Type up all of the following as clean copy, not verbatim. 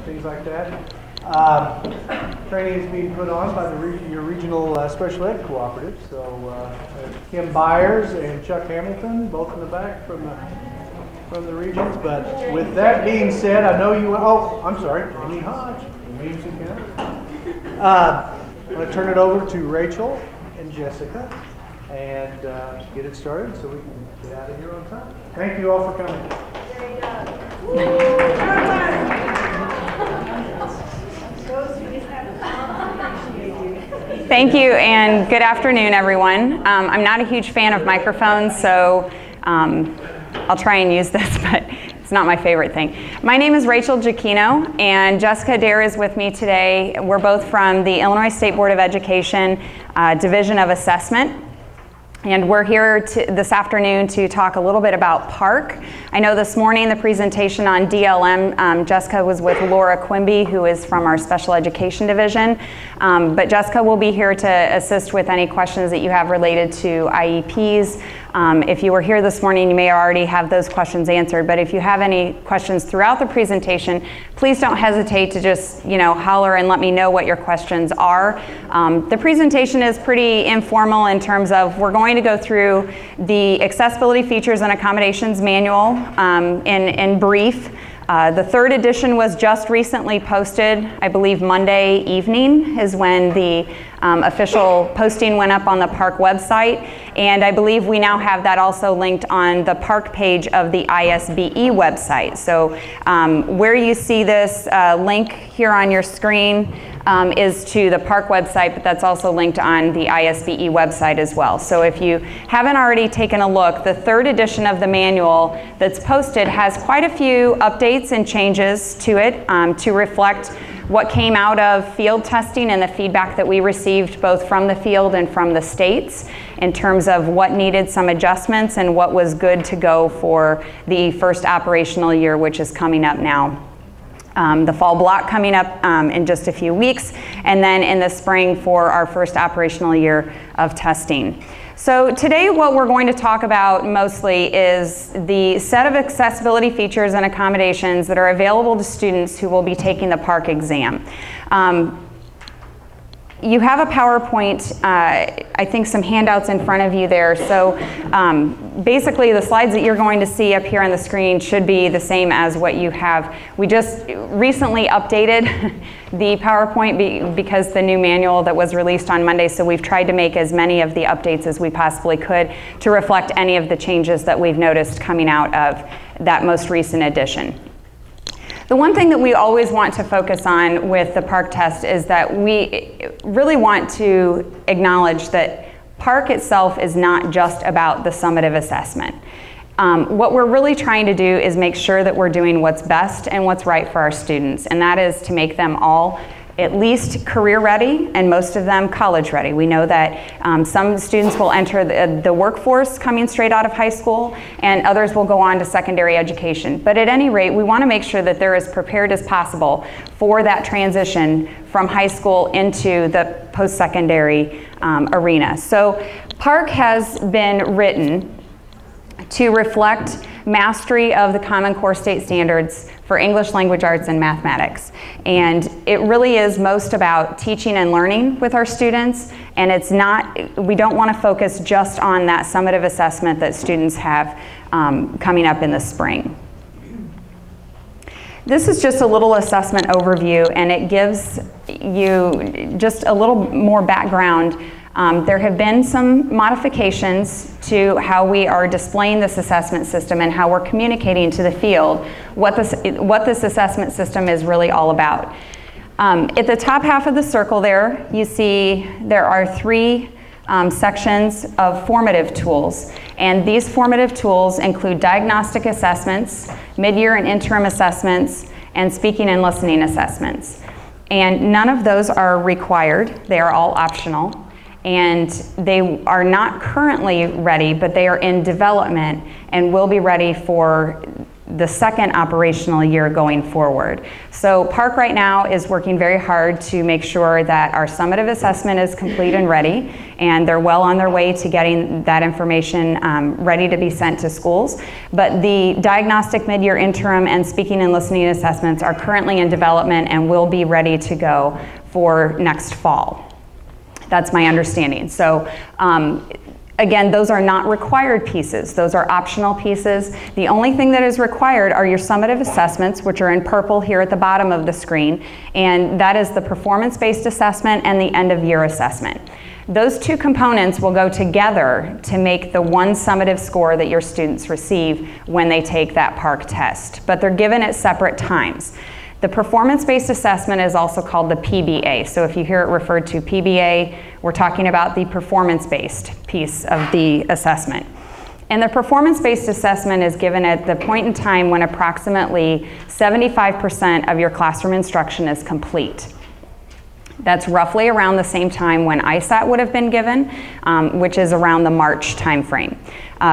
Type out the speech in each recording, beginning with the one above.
things like that. Training is being put on by your regional special ed cooperative. So Kim Byers and Chuck Hamilton, both in the back from the regions. But with that being said, I know you. Oh, I'm sorry, Amy Hodge. I'm going to turn it over to Rachel and Jessica and get it started so we can get out of here on time. Thank you all for coming. Thank you, and good afternoon, everyone. I'm not a huge fan of microphones, so I'll try and use this, but it's not my favorite thing. My name is Rachel Giacchino, and Jessica Adair is with me today. We're both from the Illinois State Board of Education Division of Assessment. And we're here this afternoon to talk a little bit about PARCC. I know this morning the presentation on DLM, Jessica was with Laura Quimby, who is from our Special Education Division. But Jessica will be here to assist with any questions that you have related to IEPs. If you were here this morning, you may already have those questions answered. But if you have any questions throughout the presentation, please don't hesitate to just holler and let me know what your questions are. The presentation is pretty informal in terms of we're going to go through the accessibility features and accommodations manual in brief. The third edition was just recently posted. I believe Monday evening is when the official posting went up on the PARCC website. And I believe we now have that also linked on the PARCC page of the ISBE website. So where you see this link here on your screen is to the PARCC website, but that's also linked on the ISBE website as well. So if you haven't already taken a look, the third edition of the manual that's posted has quite a few updates and changes to it to reflect what came out of field testing and the feedback that we received both from the field and from the states in terms of what needed some adjustments and what was good to go for the first operational year, which is coming up now. The fall block coming up in just a few weeks, and then in the spring for our first operational year of testing. So today what we're going to talk about mostly is the set of accessibility features and accommodations that are available to students who will be taking the PARCC exam. You have a PowerPoint, I think some handouts in front of you there. So basically the slides that you're going to see up here on the screen should be the same as what you have. We just recently updated the PowerPoint because the new manual that was released on Monday, so we've tried to make as many of the updates as we possibly could to reflect any of the changes that we've noticed coming out of that most recent edition. The one thing that we always want to focus on with the PARCC test is that we really want to acknowledge that PARCC itself is not just about the summative assessment. What we're really trying to do is make sure that we're doing what's best and what's right for our students, and that is to make them all at least career ready and most of them college ready. We know that some students will enter the workforce coming straight out of high school and others will go on to secondary education. But at any rate, we want to make sure that they're as prepared as possible for that transition from high school into the post-secondary arena. So PARCC has been written to reflect mastery of the Common Core State Standards for English Language Arts and Mathematics. And it really is most about teaching and learning with our students, and it's not, we don't want to focus just on that summative assessment that students have coming up in the spring. This is just a little assessment overview, and it gives you just a little more background. There have been some modifications to how we are displaying this assessment system and how we're communicating to the field what this assessment system is really all about. At the top half of the circle there, you see there are three sections of formative tools. And these formative tools include diagnostic assessments, mid-year and interim assessments, and speaking and listening assessments. And none of those are required. They are all optional. And they are not currently ready, but they are in development and will be ready for the second operational year going forward. So PARCC right now is working very hard to make sure that our summative assessment is complete and ready, and they're well on their way to getting that information ready to be sent to schools. But the diagnostic mid-year interim and speaking and listening assessments are currently in development and will be ready to go for next fall. That's my understanding. So again, those are not required pieces. Those are optional pieces. The only thing that is required are your summative assessments, which are in purple here at the bottom of the screen, and that is the performance-based assessment and the end-of-year assessment. Those two components will go together to make the one summative score that your students receive when they take that PARCC test, but they're given at separate times. The performance-based assessment is also called the PBA. So if you hear it referred to PBA, we're talking about the performance-based piece of the assessment. And the performance-based assessment is given at the point in time when approximately 75% of your classroom instruction is complete. That's roughly around the same time when ISAT would have been given, which is around the March timeframe.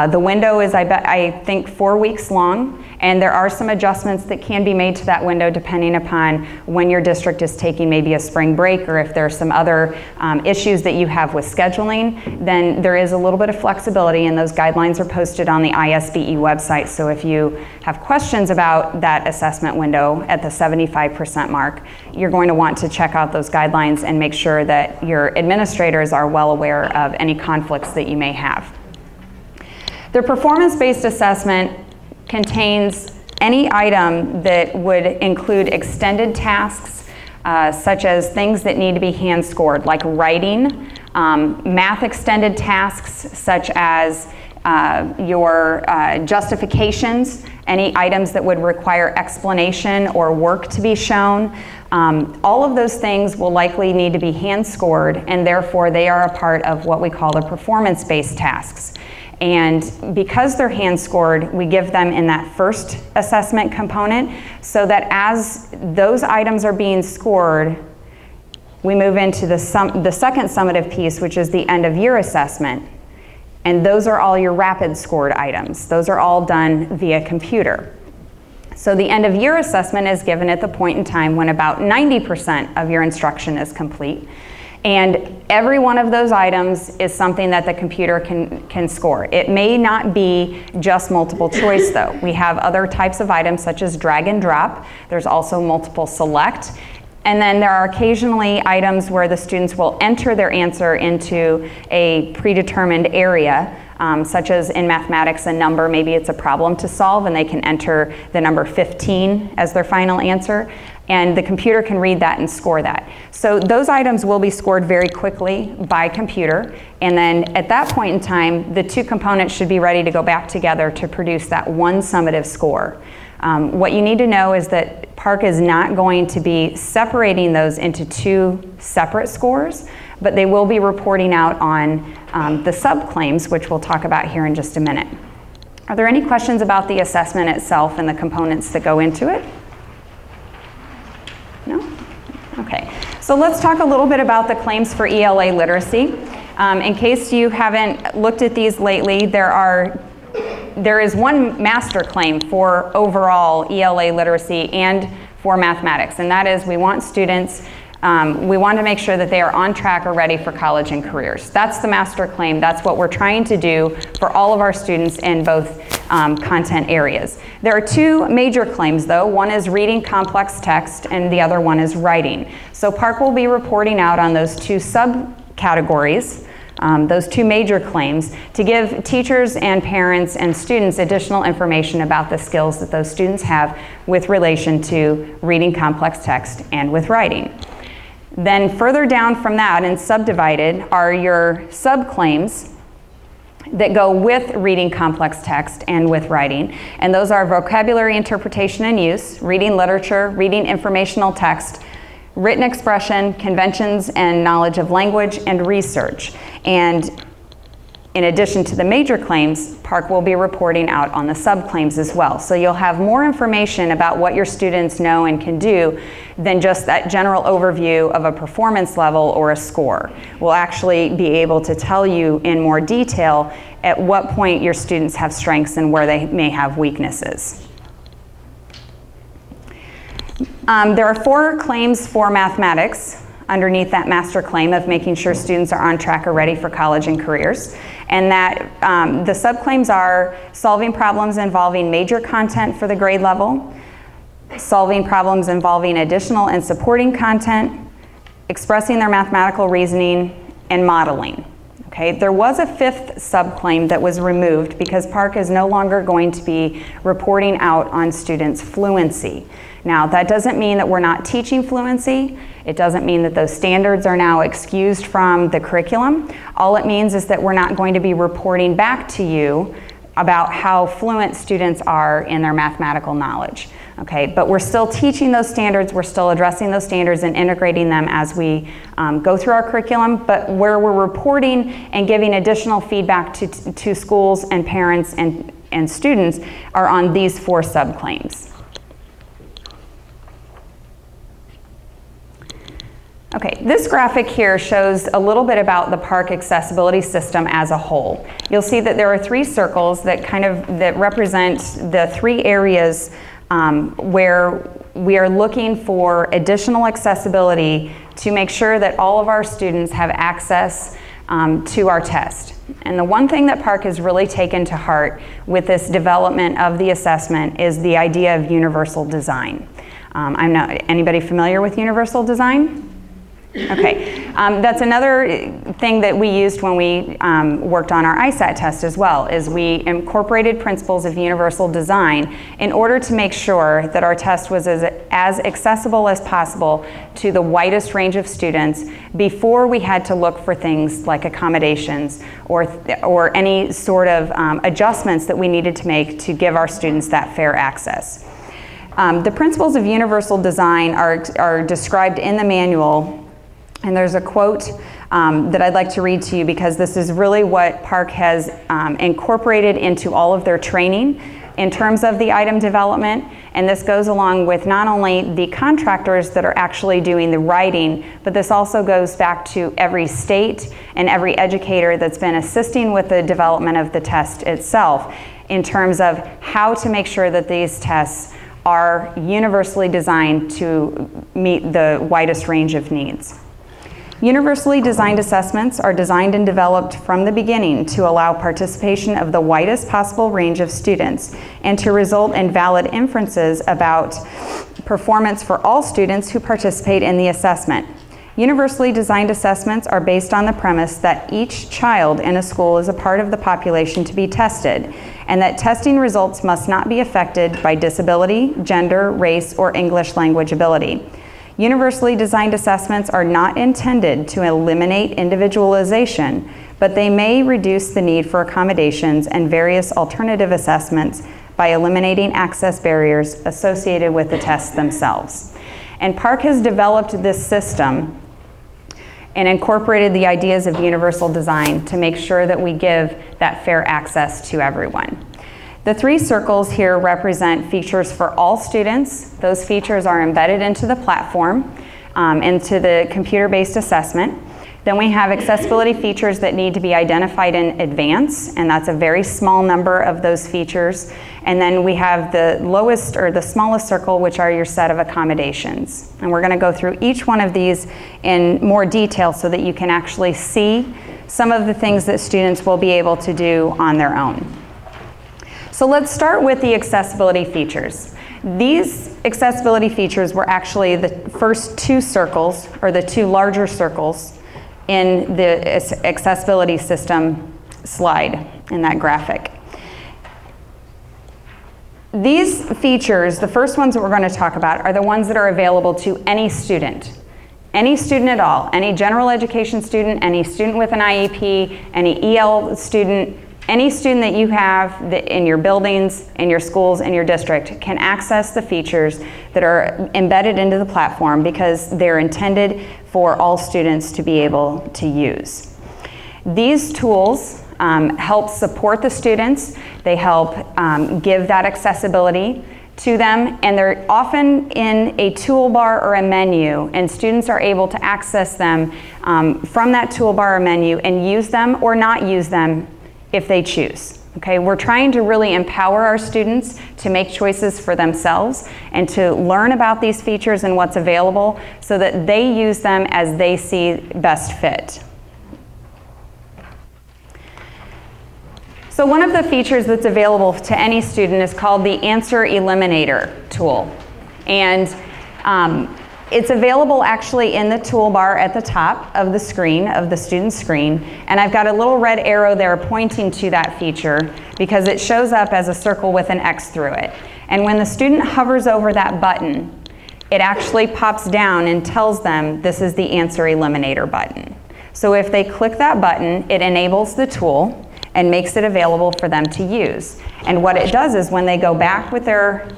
The window is, I think, 4 weeks long, and there are some adjustments that can be made to that window depending upon when your district is taking maybe a spring break, or if there are some other issues that you have with scheduling, then there is a little bit of flexibility, and those guidelines are posted on the ISBE website. So if you have questions about that assessment window at the 75% mark, you're going to want to check out those guidelines and make sure that your administrators are well aware of any conflicts that you may have. The performance-based assessment contains any item that would include extended tasks, such as things that need to be hand scored, like writing, math extended tasks, such as your justifications, any items that would require explanation or work to be shown. All of those things will likely need to be hand scored, and therefore they are a part of what we call the performance-based tasks. And because they're hand scored, we give them in that first assessment component, so that as those items are being scored, we move into the second summative piece, which is the end of year assessment. And those are all your rapid scored items. Those are all done via computer. So the end of year assessment is given at the point in time when about 90% of your instruction is complete. And every one of those items is something that the computer can score. It may not be just multiple choice though. We have other types of items such as drag and drop. There's also multiple select. And then there are occasionally items where the students will enter their answer into a predetermined area, such as in mathematics a number, maybe it's a problem to solve and they can enter the number 15 as their final answer. And the computer can read that and score that. So those items will be scored very quickly by computer. And then at that point in time, the two components should be ready to go back together to produce that one summative score. What you need to know is that PARCC is not going to be separating those into two separate scores, but they will be reporting out on the subclaims, which we'll talk about here in just a minute. Are there any questions about the assessment itself and the components that go into it? No? Okay. So let's talk a little bit about the claims for ELA literacy. In case you haven't looked at these lately, there is one master claim for overall ELA literacy and for mathematics, and that is we want students, we want to make sure that they are on track or ready for college and careers. That's the master claim. That's what we're trying to do for all of our students in both content areas. There are two major claims though. One is reading complex text and the other one is writing. So PARCC will be reporting out on those two subcategories, those two major claims, to give teachers and parents and students additional information about the skills that those students have with relation to reading complex text and with writing. Then further down from that and subdivided are your subclaims that go with reading complex text and with writing. And those are vocabulary interpretation and use, reading literature, reading informational text, written expression, conventions and knowledge of language, and research. And in addition to the major claims, PARCC will be reporting out on the subclaims as well. So you'll have more information about what your students know and can do than just that general overview of a performance level or a score. We'll actually be able to tell you in more detail at what point your students have strengths and where they may have weaknesses. There are 4 claims for mathematics underneath that master claim of making sure students are on track or ready for college and careers. And that the subclaims are solving problems involving major content for the grade level, solving problems involving additional and supporting content, expressing their mathematical reasoning, and modeling. Okay, there was a 5th subclaim that was removed because PARCC is no longer going to be reporting out on students' fluency. Now, that doesn't mean that we're not teaching fluency. It doesn't mean that those standards are now excused from the curriculum. All it means is that we're not going to be reporting back to you about how fluent students are in their mathematical knowledge. Okay, but we're still teaching those standards, we're still addressing those standards and integrating them as we go through our curriculum, but where we're reporting and giving additional feedback to schools and parents and students are on these 4 subclaims. Okay, this graphic here shows a little bit about the PARCC accessibility system as a whole. You'll see that there are 3 circles that that represent the 3 areas where we are looking for additional accessibility to make sure that all of our students have access to our test. And the one thing that PARCC has really taken to heart with this development of the assessment is the idea of universal design. Anybody familiar with universal design? Okay, that's another thing that we used when we worked on our ISAT test as well, is we incorporated principles of universal design in order to make sure that our test was as accessible as possible to the widest range of students before we had to look for things like accommodations or any sort of adjustments that we needed to make to give our students that fair access. The principles of universal design are described in the manual. And there's a quote that I'd like to read to you because this is really what PARCC has incorporated into all of their training in terms of the item development. And this goes along with not only the contractors that are actually doing the writing, but this also goes back to every state and every educator that's been assisting with the development of the test itself in terms of how to make sure that these tests are universally designed to meet the widest range of needs. Universally designed assessments are designed and developed from the beginning to allow participation of the widest possible range of students and to result in valid inferences about performance for all students who participate in the assessment. Universally designed assessments are based on the premise that each child in a school is a part of the population to be tested, and that testing results must not be affected by disability, gender, race, or English language ability. Universally designed assessments are not intended to eliminate individualization, but they may reduce the need for accommodations and various alternative assessments by eliminating access barriers associated with the tests themselves. And PARCC has developed this system and incorporated the ideas of universal design to make sure that we give that fair access to everyone. The 3 circles here represent features for all students. Those features are embedded into the platform, into the computer-based assessment. Then we have accessibility features that need to be identified in advance, and that's a very small number of those features. And then we have the lowest or the smallest circle, which are your set of accommodations. And we're going to go through each one of these in more detail so that you can actually see some of the things that students will be able to do on their own. So let's start with the accessibility features. These accessibility features were actually the first 2 circles, or the 2 larger circles in the accessibility system slide in that graphic. These features, the first ones that we're going to talk about, are the ones that are available to any student. Any student at all, any general education student, any student with an IEP, any EL student, any student that you have in your buildings, in your schools, in your district can access the features that are embedded into the platform because they're intended for all students to be able to use. These tools help support the students. They help give that accessibility to them, and they're often in a toolbar or a menu, and students are able to access them from that toolbar or menu and use them or not use them if they choose. Okay, we're trying to really empower our students to make choices for themselves and to learn about these features and what's available so that they use them as they see best fit. So one of the features that's available to any student is called the Answer Eliminator tool. And it's available actually in the toolbar at the top of the screen, of the student's screen. And I've got a little red arrow there pointing to that feature because it shows up as a circle with an X through it. And when the student hovers over that button, it actually pops down and tells them this is the Answer Eliminator button. So if they click that button, it enables the tool and makes it available for them to use. And what it does is when they go back with their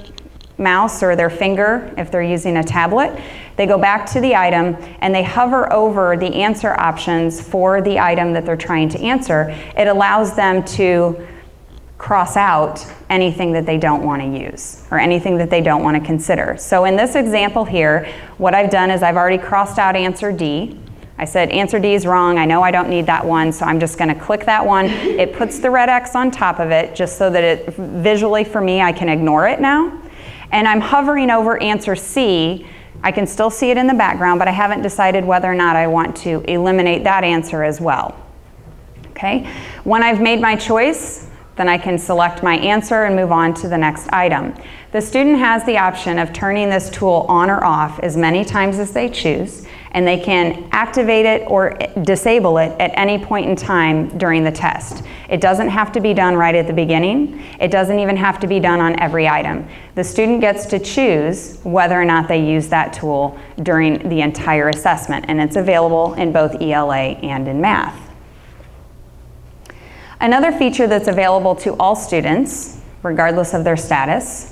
mouse or their finger, if they're using a tablet, they go back to the item and they hover over the answer options for the item that they're trying to answer. It allows them to cross out anything that they don't want to use or anything that they don't want to consider. So in this example here, what I've done is I've already crossed out answer D. I said answer D is wrong, I know I don't need that one, so I'm just going to click that one. It puts the red X on top of it just so that it visually for me I can ignore it now. And I'm hovering over answer C. I can still see it in the background, but I haven't decided whether or not I want to eliminate that answer as well. Okay? When I've made my choice, then I can select my answer and move on to the next item. The student has the option of turning this tool on or off as many times as they choose, and they can activate it or disable it at any point in time during the test. It doesn't have to be done right at the beginning. It doesn't even have to be done on every item. The student gets to choose whether or not they use that tool during the entire assessment, and it's available in both ELA and in math. Another feature that's available to all students, regardless of their status,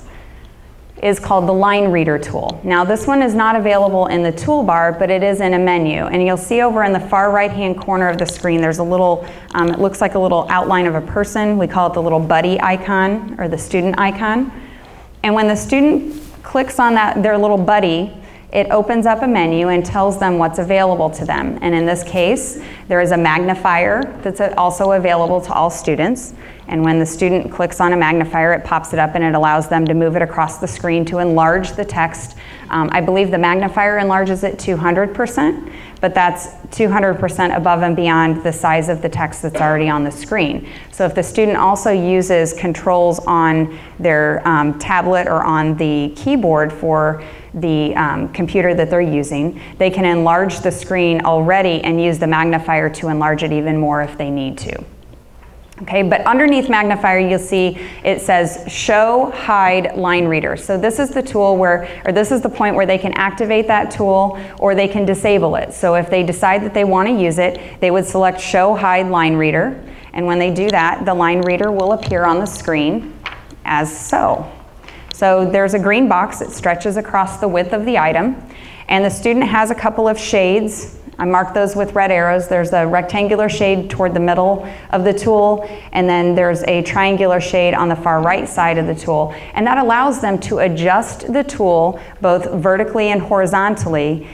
is called the line reader tool. Now this one is not available in the toolbar, but it is in a menu. And you'll see over in the far right-hand corner of the screen, there's a little, it looks like a little outline of a person. We call it the little buddy icon or the student icon. And when the student clicks on that, their little buddy, it opens up a menu and tells them what's available to them. And in this case, there is a magnifier that's also available to all students. And when the student clicks on a magnifier, it pops it up and it allows them to move it across the screen to enlarge the text. I believe the magnifier enlarges it 200%, but that's 200% above and beyond the size of the text that's already on the screen. So if the student also uses controls on their tablet or on the keyboard for the computer that they're using, they can enlarge the screen already and use the magnifier to enlarge it even more if they need to. Okay, but underneath magnifier you'll see it says show hide line reader. So this is the tool where, or this is the point where they can activate that tool or they can disable it. So if they decide that they want to use it, they would select show hide line reader, and when they do that, the line reader will appear on the screen as so. So there's a green box that stretches across the width of the item, and the student has a couple of shades. I marked those with red arrows. There's a rectangular shade toward the middle of the tool, and then there's a triangular shade on the far right side of the tool. And that allows them to adjust the tool both vertically and horizontally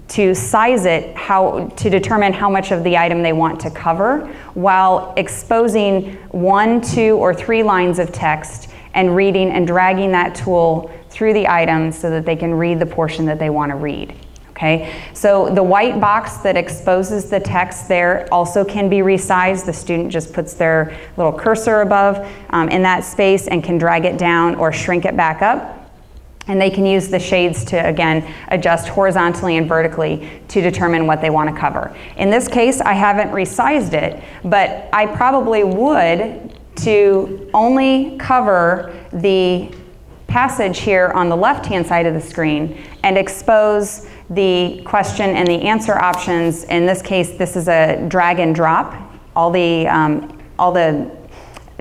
to size it, to determine how much of the item they want to cover, while exposing 1, 2, or 3 lines of text and reading and dragging that tool through the item so that they can read the portion that they want to read. Okay, so the white box that exposes the text there also can be resized. The student just puts their little cursor above in that space and can drag it down or shrink it back up. And they can use the shades to, again, adjust horizontally and vertically to determine what they want to cover. In this case, I haven't resized it, but I probably would to only cover the passage here on the left-hand side of the screen and expose the question and the answer options. In this case, this is a drag and drop. All the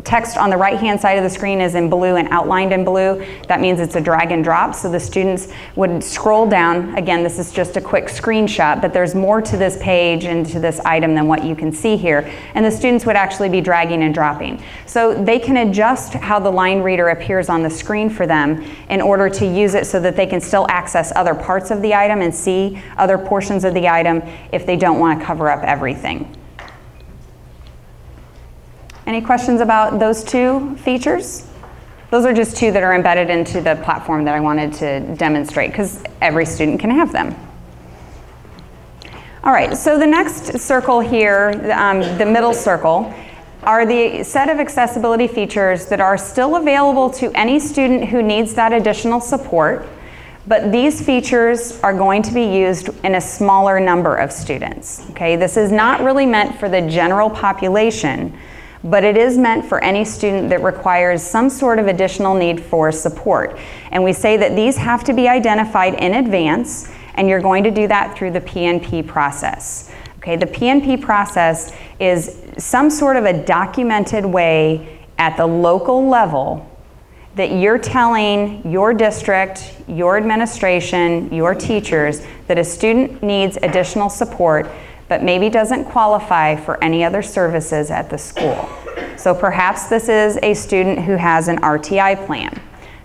text on the right-hand side of the screen is in blue and outlined in blue. That means it's a drag and drop, so the students would scroll down. Again, this is just a quick screenshot, but there's more to this page and to this item than what you can see here. And the students would actually be dragging and dropping. So they can adjust how the line reader appears on the screen for them in order to use it so that they can still access other parts of the item and see other portions of the item if they don't want to cover up everything. Any questions about those two features? Those are just two that are embedded into the platform that I wanted to demonstrate because every student can have them. All right, so the next circle here, the middle circle, are the set of accessibility features that are still available to any student who needs that additional support, but these features are going to be used in a smaller number of students. Okay, this is not really meant for the general population, but it is meant for any student that requires some sort of additional need for support. And we say that these have to be identified in advance, and you're going to do that through the PNP process. Okay, the PNP process is some sort of a documented way at the local level that you're telling your district, your administration, your teachers that a student needs additional support but maybe doesn't qualify for any other services at the school. So perhaps this is a student who has an RTI plan.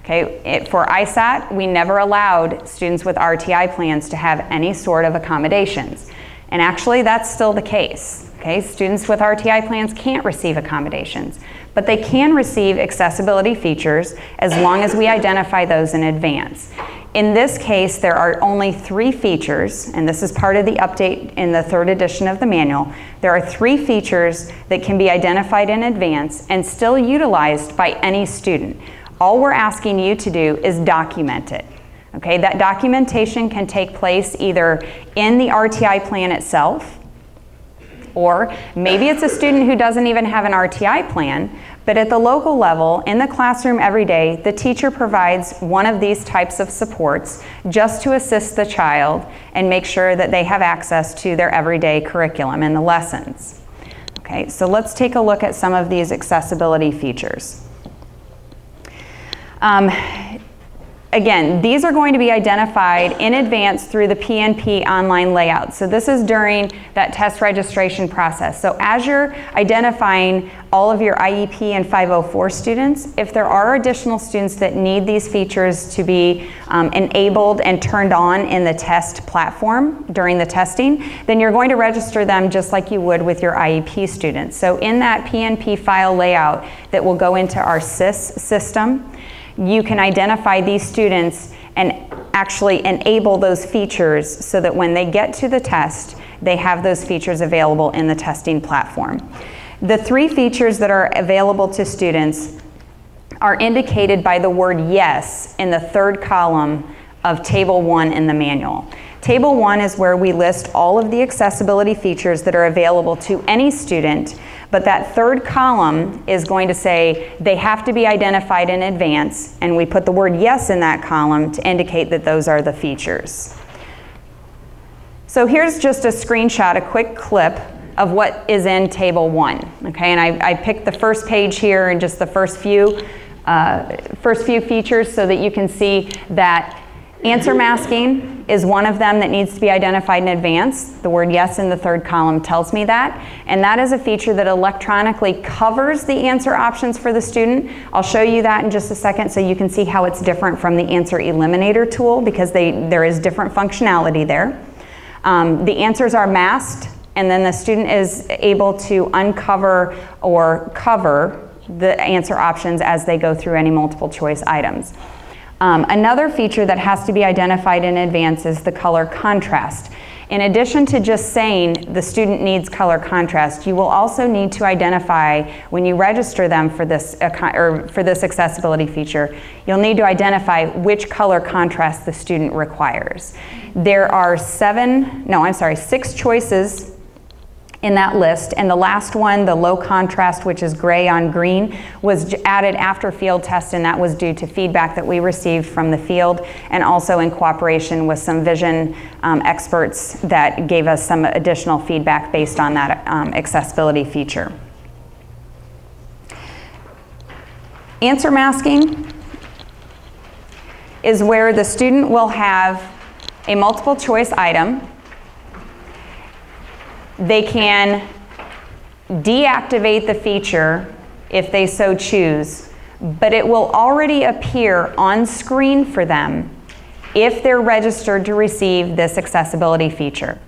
Okay, for ISAT, we never allowed students with RTI plans to have any sort of accommodations. And actually, that's still the case. Okay, students with RTI plans can't receive accommodations, but they can receive accessibility features as long as we identify those in advance. In this case, there are only 3 features, and this is part of the update in the 3rd edition of the manual. There are 3 features that can be identified in advance and still utilized by any student. All we're asking you to do is document it. Okay, that documentation can take place either in the RTI plan itself, or maybe it's a student who doesn't even have an RTI plan, but at the local level, in the classroom every day, the teacher provides one of these types of supports just to assist the child and make sure that they have access to their everyday curriculum and the lessons. Okay, so let's take a look at some of these accessibility features. Again, these are going to be identified in advance through the PNP online layout. So this is during that test registration process. So as you're identifying all of your IEP and 504 students, if there are additional students that need these features to be enabled and turned on in the test platform during the testing, then you're going to register them just like you would with your IEP students. So in that PNP file layout that will go into our SIS system, you can identify these students and actually enable those features so that when they get to the test, they have those features available in the testing platform. The 3 features that are available to students are indicated by the word yes in the 3rd column of Table 1 in the manual. Table 1 is where we list all of the accessibility features that are available to any student, but that 3rd column is going to say they have to be identified in advance, and we put the word yes in that column to indicate that those are the features. So here's just a screenshot, a quick clip of what is in Table 1. Okay, and I picked the first page here and just the first few features so that you can see that answer masking is one of them that needs to be identified in advance. The word yes in the 3rd column tells me that. And that is a feature that electronically covers the answer options for the student. I'll show you that in just a second so you can see how it's different from the answer eliminator tool because there is different functionality there. The answers are masked, and then the student is able to uncover or cover the answer options as they go through any multiple choice items. Another feature that has to be identified in advance is the color contrast. In addition to just saying the student needs color contrast, you will also need to identify when you register them for this accessibility feature, you'll need to identify which color contrast the student requires. There are 6 choices in that list, and the last one, the low contrast, which is gray on green, was added after field test, and that was due to feedback that we received from the field and also in cooperation with some vision experts that gave us some additional feedback based on that accessibility feature. Answer masking is where the student will have a multiple choice item. They can deactivate the feature if they so choose, but it will already appear on screen for them if they're registered to receive this accessibility feature.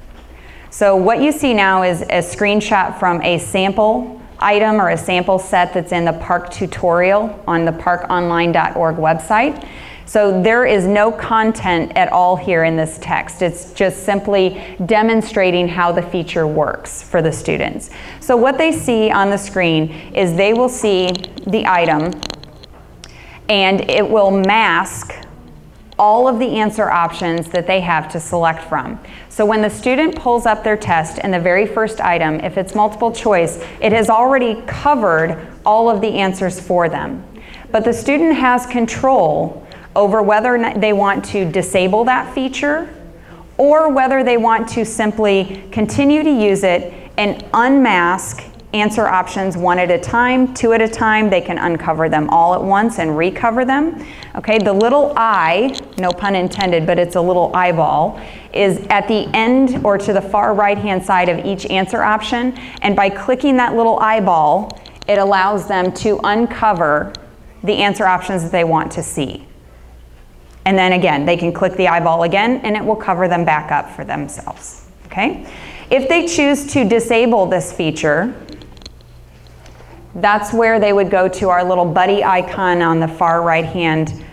So what you see now is a screenshot from a sample item or a sample set that's in the PARCC tutorial on the parcconline.org website. So there is no content at all here in this text. It's just simply demonstrating how the feature works for the students. So what they see on the screen is they will see the item, and it will mask all of the answer options that they have to select from. So when the student pulls up their test and the very first item, if it's multiple choice, it has already covered all of the answers for them. But the student has control over whether or not they want to disable that feature or whether they want to simply continue to use it and unmask answer options one at a time, two at a time. They can uncover them all at once and recover them. Okay, the little eye, no pun intended, but it's a little eyeball, is at the end or to the far right-hand side of each answer option. And by clicking that little eyeball, it allows them to uncover the answer options that they want to see. And then again, they can click the eyeball again and it will cover them back up for themselves. Okay? If they choose to disable this feature, that's where they would go to our little buddy icon on the far right-hand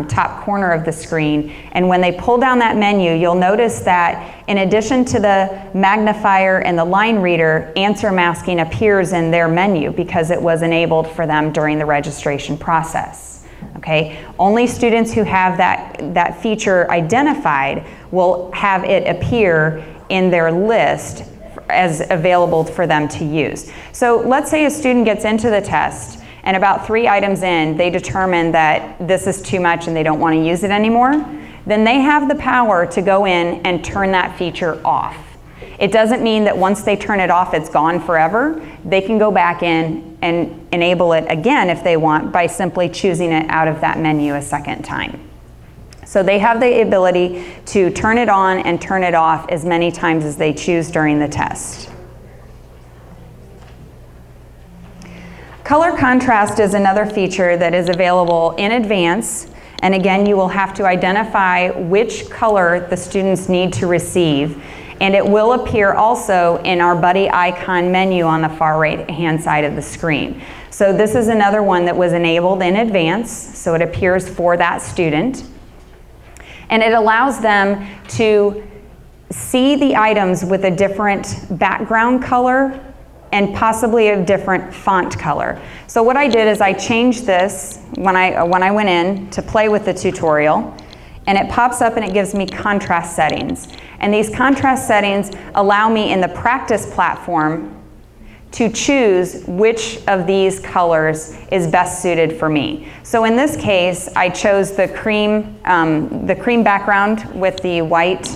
top corner of the screen. And when they pull down that menu, you'll notice that in addition to the magnifier and the line reader, answer masking appears in their menu because it was enabled for them during the registration process. Okay? Only students who have that feature identified will have it appear in their list as available for them to use. So let's say a student gets into the test and about 3 items in, they determine that this is too much and they don't want to use it anymore. Then they have the power to go in and turn that feature off. It doesn't mean that once they turn it off, it's gone forever. They can go back in and enable it again if they want by simply choosing it out of that menu a second time. So they have the ability to turn it on and turn it off as many times as they choose during the test. Color contrast is another feature that is available in advance. And again, you will have to identify which color the students need to receive. And it will appear also in our buddy icon menu on the far right-hand side of the screen. So this is another one that was enabled in advance, so it appears for that student. And it allows them to see the items with a different background color and possibly a different font color. So what I did is I changed this when I went in to play with the tutorial, and it pops up and it gives me contrast settings. And these contrast settings allow me in the practice platform to choose which of these colors is best suited for me. So in this case, I chose the cream background with the white,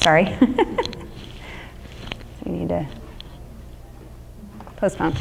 sorry. We need to postpone.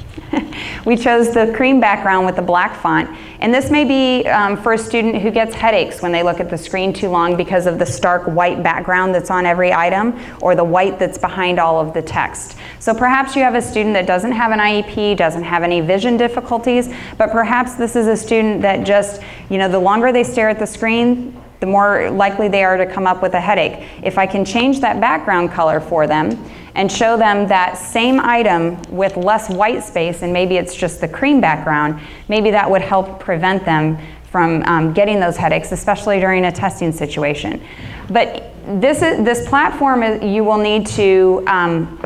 We chose the cream background with the black font. And this may be for a student who gets headaches when they look at the screen too long because of the stark white background that's on every item or the white that's behind all of the text. So perhaps you have a student that doesn't have an IEP, doesn't have any vision difficulties, but perhaps this is a student that just, the longer they stare at the screen, the more likely they are to come up with a headache. If I can change that background color for them and show them that same item with less white space, and maybe it's just the cream background, maybe that would help prevent them from getting those headaches, especially during a testing situation. But this platform, you will need to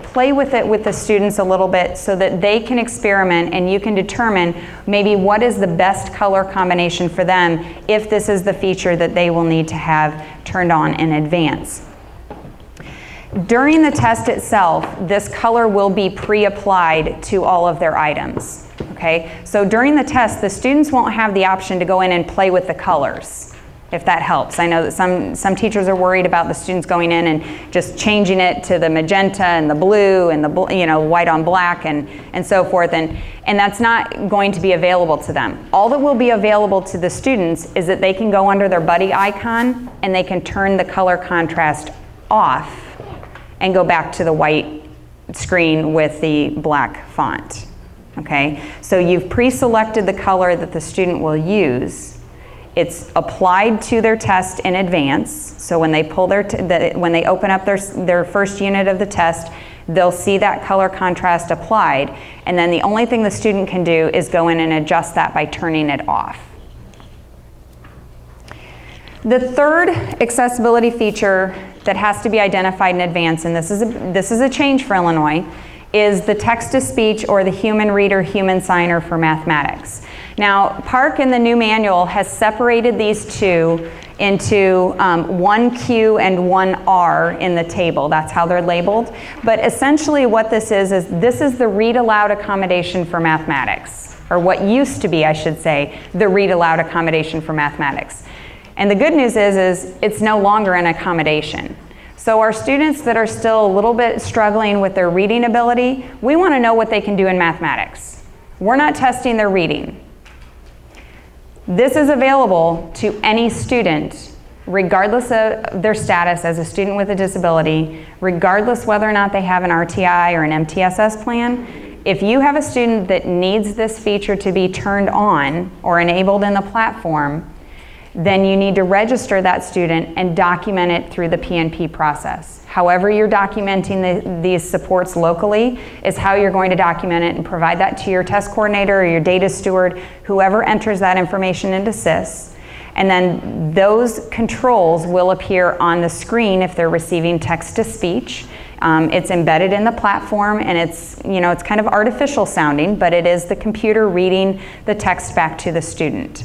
play with it with the students a little bit so that they can experiment and you can determine maybe what is the best color combination for them if this is the feature that they will need to have turned on in advance. During the test itself, this color will be pre-applied to all of their items. Okay? So during the test, the students won't have the option to go in and play with the colors, if that helps. I know that some teachers are worried about the students going in and just changing it to the magenta and the blue and the white on black and so forth, and that's not going to be available to them. All that will be available to the students is that they can go under their buddy icon and they can turn the color contrast off and go back to the white screen with the black font. Okay? So you've pre-selected the color that the student will use, It's applied to their test in advance. So when they pull when they open up their first unit of the test, they'll see that color contrast applied, and then the only thing the student can do is go in and adjust that by turning it off. The third accessibility feature that has to be identified in advance, and this is a change for Illinois, is the text-to-speech or the human reader, human signer for mathematics. Now, PARCC in the new manual has separated these two into one Q and one R in the table. That's how they're labeled. But essentially what this is this is the read-aloud accommodation for mathematics, or what used to be, I should say, the read-aloud accommodation for mathematics. And the good news is it's no longer an accommodation. So our students that are still a little bit struggling with their reading ability, we want to know what they can do in mathematics. We're not testing their reading. This is available to any student, regardless of their status as a student with a disability, regardless whether or not they have an RTI or an MTSS plan. If you have a student that needs this feature to be turned on or enabled in the platform, then you need to register that student and document it through the PNP process. However you're documenting these supports locally is how you're going to document it and provide that to your test coordinator or your data steward, whoever enters that information into SIS. And then those controls will appear on the screen if they're receiving text-to-speech. It's embedded in the platform, and it's kind of artificial sounding, but it is the computer reading the text back to the student.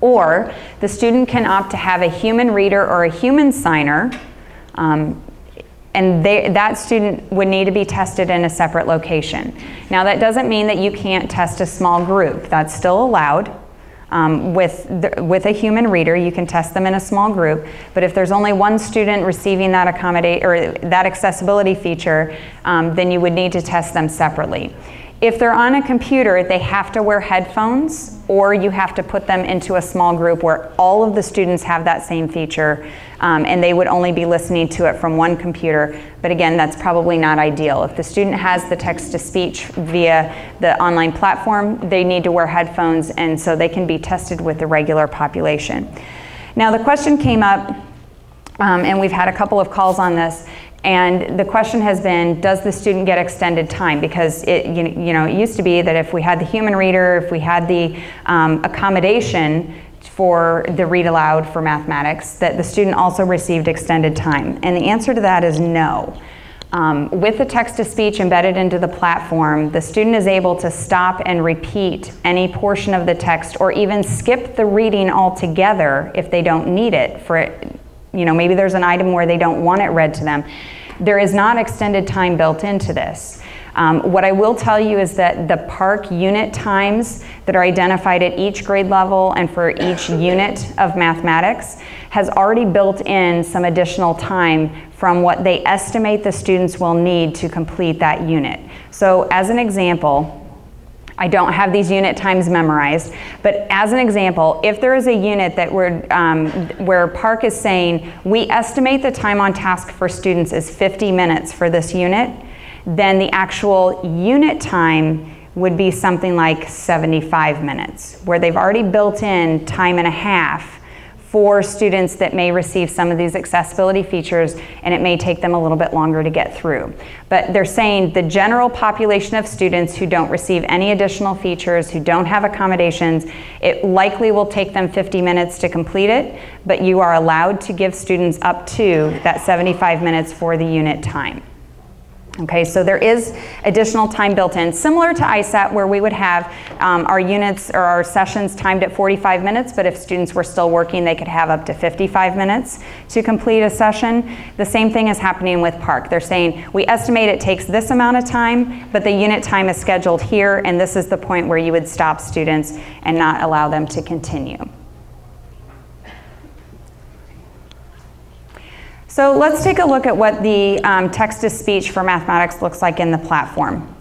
Or the student can opt to have a human reader or a human signer, and that student would need to be tested in a separate location. Now that doesn't mean that you can't test a small group. That's still allowed. With a human reader, you can test them in a small group, but if there's only one student receiving that that accessibility feature, then you would need to test them separately. If they're on a computer, they have to wear headphones, or you have to put them into a small group where all of the students have that same feature, and they would only be listening to it from one computer. But again, that's probably not ideal. If the student has the text-to-speech via the online platform, they need to wear headphones, and so they can be tested with the regular population. Now the question came up, and we've had a couple of calls on this, and the question has been, does the student get extended time? Because it used to be that if we had the human reader, if we had the accommodation for the read aloud for mathematics, that the student also received extended time. And the answer to that is no. With the text-to-speech embedded into the platform, the student is able to stop and repeat any portion of the text, or even skip the reading altogether if they don't need it for it. Maybe there's an item where they don't want it read to them. There is not extended time built into this. What I will tell you is that the PARCC unit times that are identified at each grade level and for each unit of mathematics has already built in some additional time from what they estimate the students will need to complete that unit. So as an example, I don't have these unit times memorized, but as an example, if there is a unit that where PARCC is saying, we estimate the time on task for students is 50 minutes for this unit, then the actual unit time would be something like 75 minutes, where they've already built in time and a half for students that may receive some of these accessibility features, and it may take them a little bit longer to get through. But they're saying the general population of students who don't receive any additional features, who don't have accommodations, it likely will take them 50 minutes to complete it, but you are allowed to give students up to that 75 minutes for the unit time. Okay, so there is additional time built in, similar to ISAT, where we would have our units or our sessions timed at 45 minutes, but if students were still working, they could have up to 55 minutes to complete a session. The same thing is happening with PARCC. They're saying, we estimate it takes this amount of time, but the unit time is scheduled here, and this is the point where you would stop students and not allow them to continue. So let's take a look at what the text-to-speech for mathematics looks like in the platform.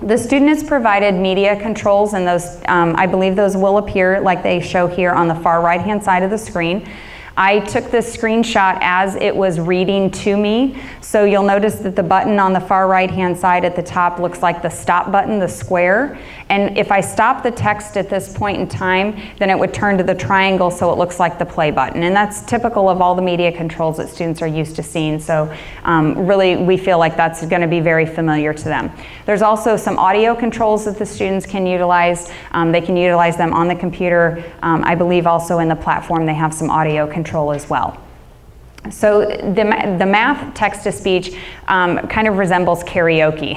The student is provided media controls, and those, I believe those will appear like they show here on the far right-hand side of the screen. I took this screenshot as it was reading to me. So you'll notice that the button on the far right-hand side at the top looks like the stop button, the square. And if I stop the text at this point in time, then it would turn to the triangle so it looks like the play button. And that's typical of all the media controls that students are used to seeing. So really, we feel like that's going to be very familiar to them. There's also some audio controls that the students can utilize. They can utilize them on the computer. I believe also in the platform they have some audio control as well. So the math text-to-speech kind of resembles karaoke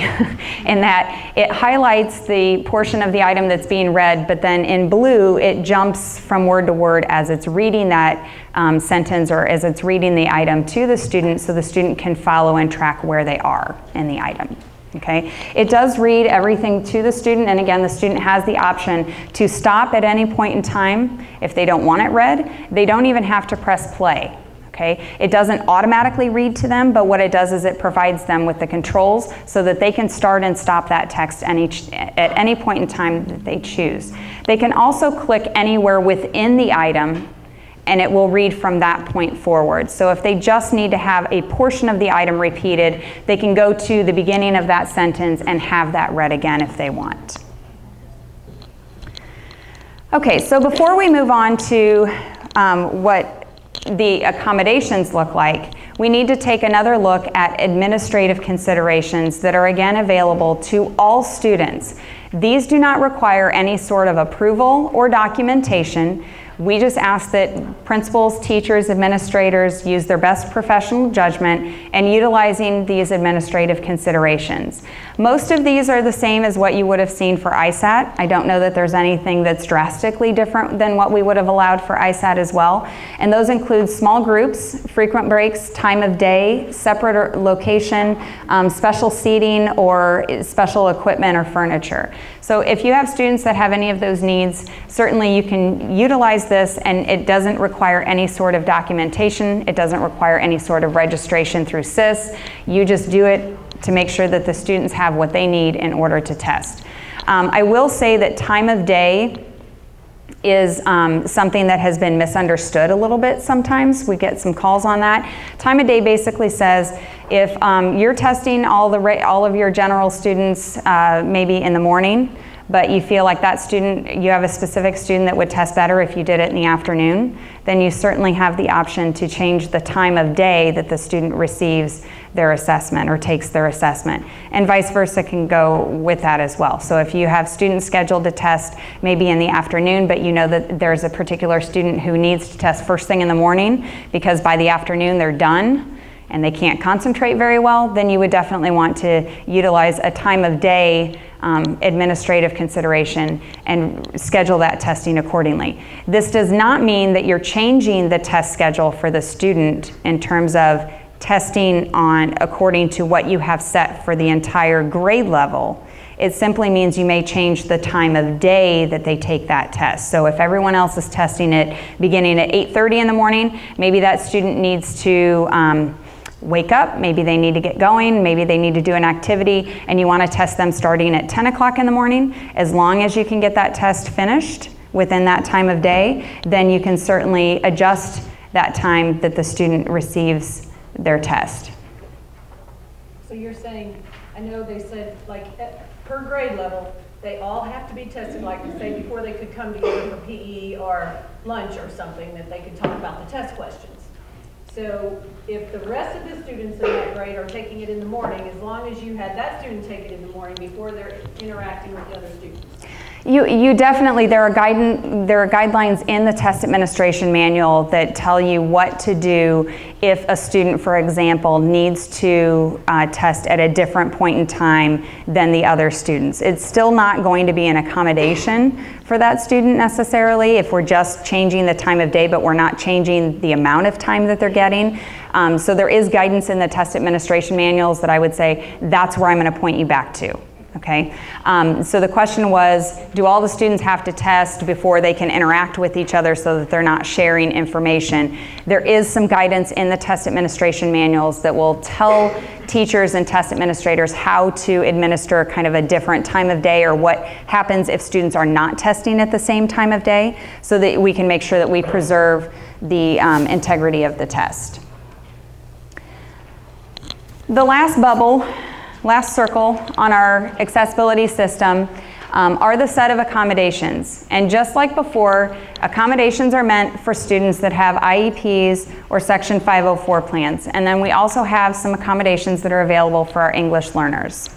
in that it highlights the portion of the item that's being read, but then in blue it jumps from word to word as it's reading that sentence or as it's reading the item to the student, so the student can follow and track where they are in the item. Okay. It does read everything to the student, and again, the student has the option to stop at any point in time if they don't want it read. They don't even have to press play. Okay. It doesn't automatically read to them, but what it does is it provides them with the controls so that they can start and stop that text at any point in time that they choose. They can also click anywhere within the item and it will read from that point forward. So if they just need to have a portion of the item repeated, they can go to the beginning of that sentence and have that read again if they want. Okay, so before we move on to what the accommodations look like, we need to take another look at administrative considerations that are again available to all students. These do not require any sort of approval or documentation. We just ask that principals, teachers, administrators use their best professional judgment in utilizing these administrative considerations. Most of these are the same as what you would have seen for ISAT. I don't know that there's anything that's drastically different than what we would have allowed for ISAT as well. And those include small groups, frequent breaks, time of day, separate location, special seating, or special equipment or furniture. So if you have students that have any of those needs, certainly you can utilize this, and it doesn't require any sort of documentation. It doesn't require any sort of registration through SIS. You just do it to make sure that the students have what they need in order to test. I will say that time of day is something that has been misunderstood a little bit sometimes. We get some calls on that. Time of day basically says if you're testing all of your general students maybe in the morning, but you feel like that student, you have a specific student that would test better if you did it in the afternoon, then you certainly have the option to change the time of day that the student receives their assessment or takes their assessment. And vice versa can go with that as well. So if you have students scheduled to test maybe in the afternoon, but you know that there's a particular student who needs to test first thing in the morning because by the afternoon they're done and they can't concentrate very well, then you would definitely want to utilize a time of day administrative consideration and schedule that testing accordingly. This does not mean that you're changing the test schedule for the student in terms of testing on according to what you have set for the entire grade level. It simply means you may change the time of day that they take that test. So if everyone else is testing it beginning at 8:30 in the morning, maybe that student needs to wake up, maybe they need to get going, maybe they need to do an activity, and you want to test them starting at 10 o'clock in the morning. As long as you can get that test finished within that time of day, then you can certainly adjust that time that the student receives their test. So you're saying, I know they said like per grade level, they all have to be tested, like say before they could come together for PE or lunch or something, that they could talk about the test questions. So if the rest of the students in that grade are taking it in the morning, as long as you had that student take it in the morning before they're interacting with the other students. You definitely, there are guidelines in the test administration manual that tell you what to do if a student, for example, needs to test at a different point in time than the other students. It's still not going to be an accommodation for that student necessarily if we're just changing the time of day, but we're not changing the amount of time that they're getting. So there is guidance in the test administration manuals that I would say that's where I'm going to point you back to. Okay, so the question was, do all the students have to test before they can interact with each other so that they're not sharing information? There is some guidance in the test administration manuals that will tell teachers and test administrators how to administer kind of a different time of day, or what happens if students are not testing at the same time of day, so that we can make sure that we preserve the integrity of the test. The last bubble, last circle on our accessibility system are the set of accommodations. And just like before, accommodations are meant for students that have IEPs or Section 504 plans. And then we also have some accommodations that are available for our English learners.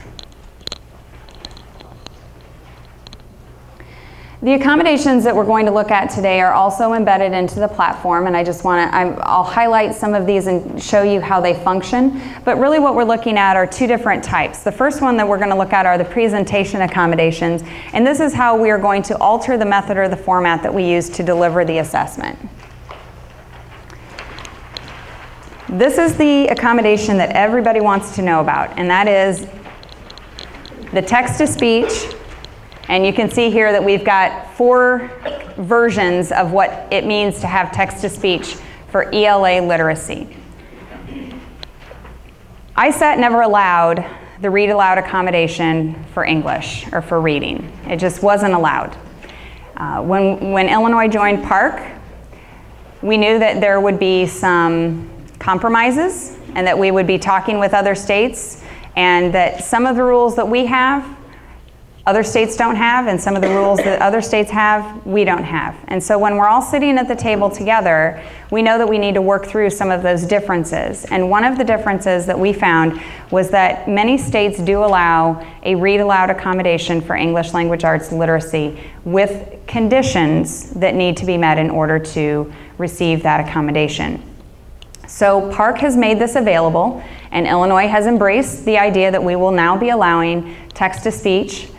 The accommodations that we're going to look at today are also embedded into the platform, and I just want to, I'll highlight some of these and show you how they function. But really what we're looking at are two different types. The first one that we're going to look at are the presentation accommodations, and this is how we are going to alter the method or the format that we use to deliver the assessment. This is the accommodation that everybody wants to know about, and that is the text-to-speech. And you can see here that we've got 4 versions of what it means to have text-to-speech for ELA literacy. ISET never allowed the read aloud accommodation for English or for reading. It just wasn't allowed. When Illinois joined PARCC, we knew that there would be some compromises and that we would be talking with other states, and that some of the rules that we have, other states don't have, and some of the rules that other states have, we don't have. And so when we're all sitting at the table together, we know that we need to work through some of those differences. And one of the differences that we found was that many states do allow a read aloud accommodation for English language arts literacy with conditions that need to be met in order to receive that accommodation. So PARCC has made this available, and Illinois has embraced the idea that we will now be allowing text-to-speech,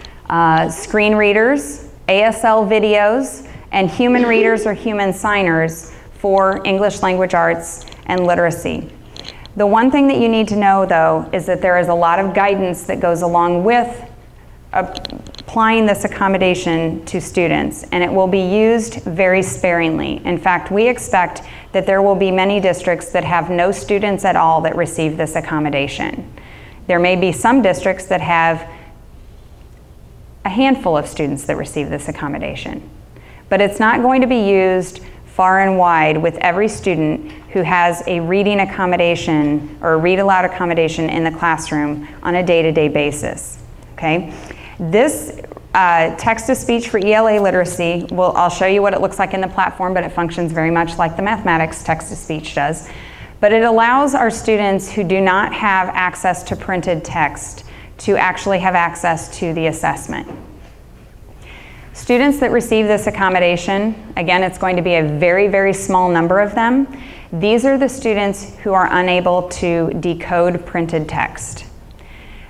screen readers, ASL videos, and human readers or human signers for English language arts and literacy. The one thing that you need to know, though, is that there is a lot of guidance that goes along with applying this accommodation to students, and it will be used very sparingly. In fact, we expect that there will be many districts that have no students at all that receive this accommodation. There may be some districts that have a handful of students that receive this accommodation. But it's not going to be used far and wide with every student who has a reading accommodation or a read aloud accommodation in the classroom on a day-to-day basis. Okay? This text-to-speech for ELA literacy, I'll show you what it looks like in the platform, but it functions very much like the mathematics text-to-speech does. But it allows our students who do not have access to printed text to actually have access to the assessment. Students that receive this accommodation, again, it's going to be a very, very small number of them. These are the students who are unable to decode printed text.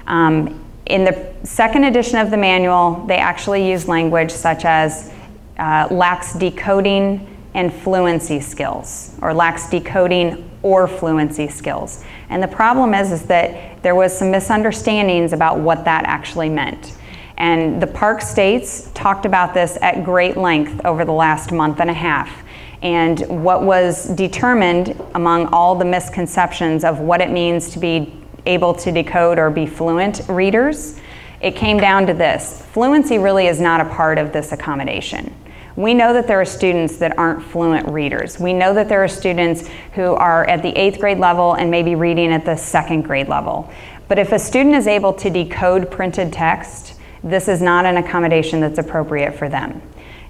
In the second edition of the manual, they actually use language such as lacks decoding and fluency skills, or lacks decoding or fluency skills. And the problem is that there was some misunderstandings about what that actually meant. And the PARCC states talked about this at great length over the last month and a half. And what was determined among all the misconceptions of what it means to be able to decode or be fluent readers, it came down to this. Fluency really is not a part of this accommodation. We know that there are students that aren't fluent readers. We know that there are students who are at the 8th grade level and maybe reading at the 2nd grade level. But if a student is able to decode printed text, this is not an accommodation that's appropriate for them.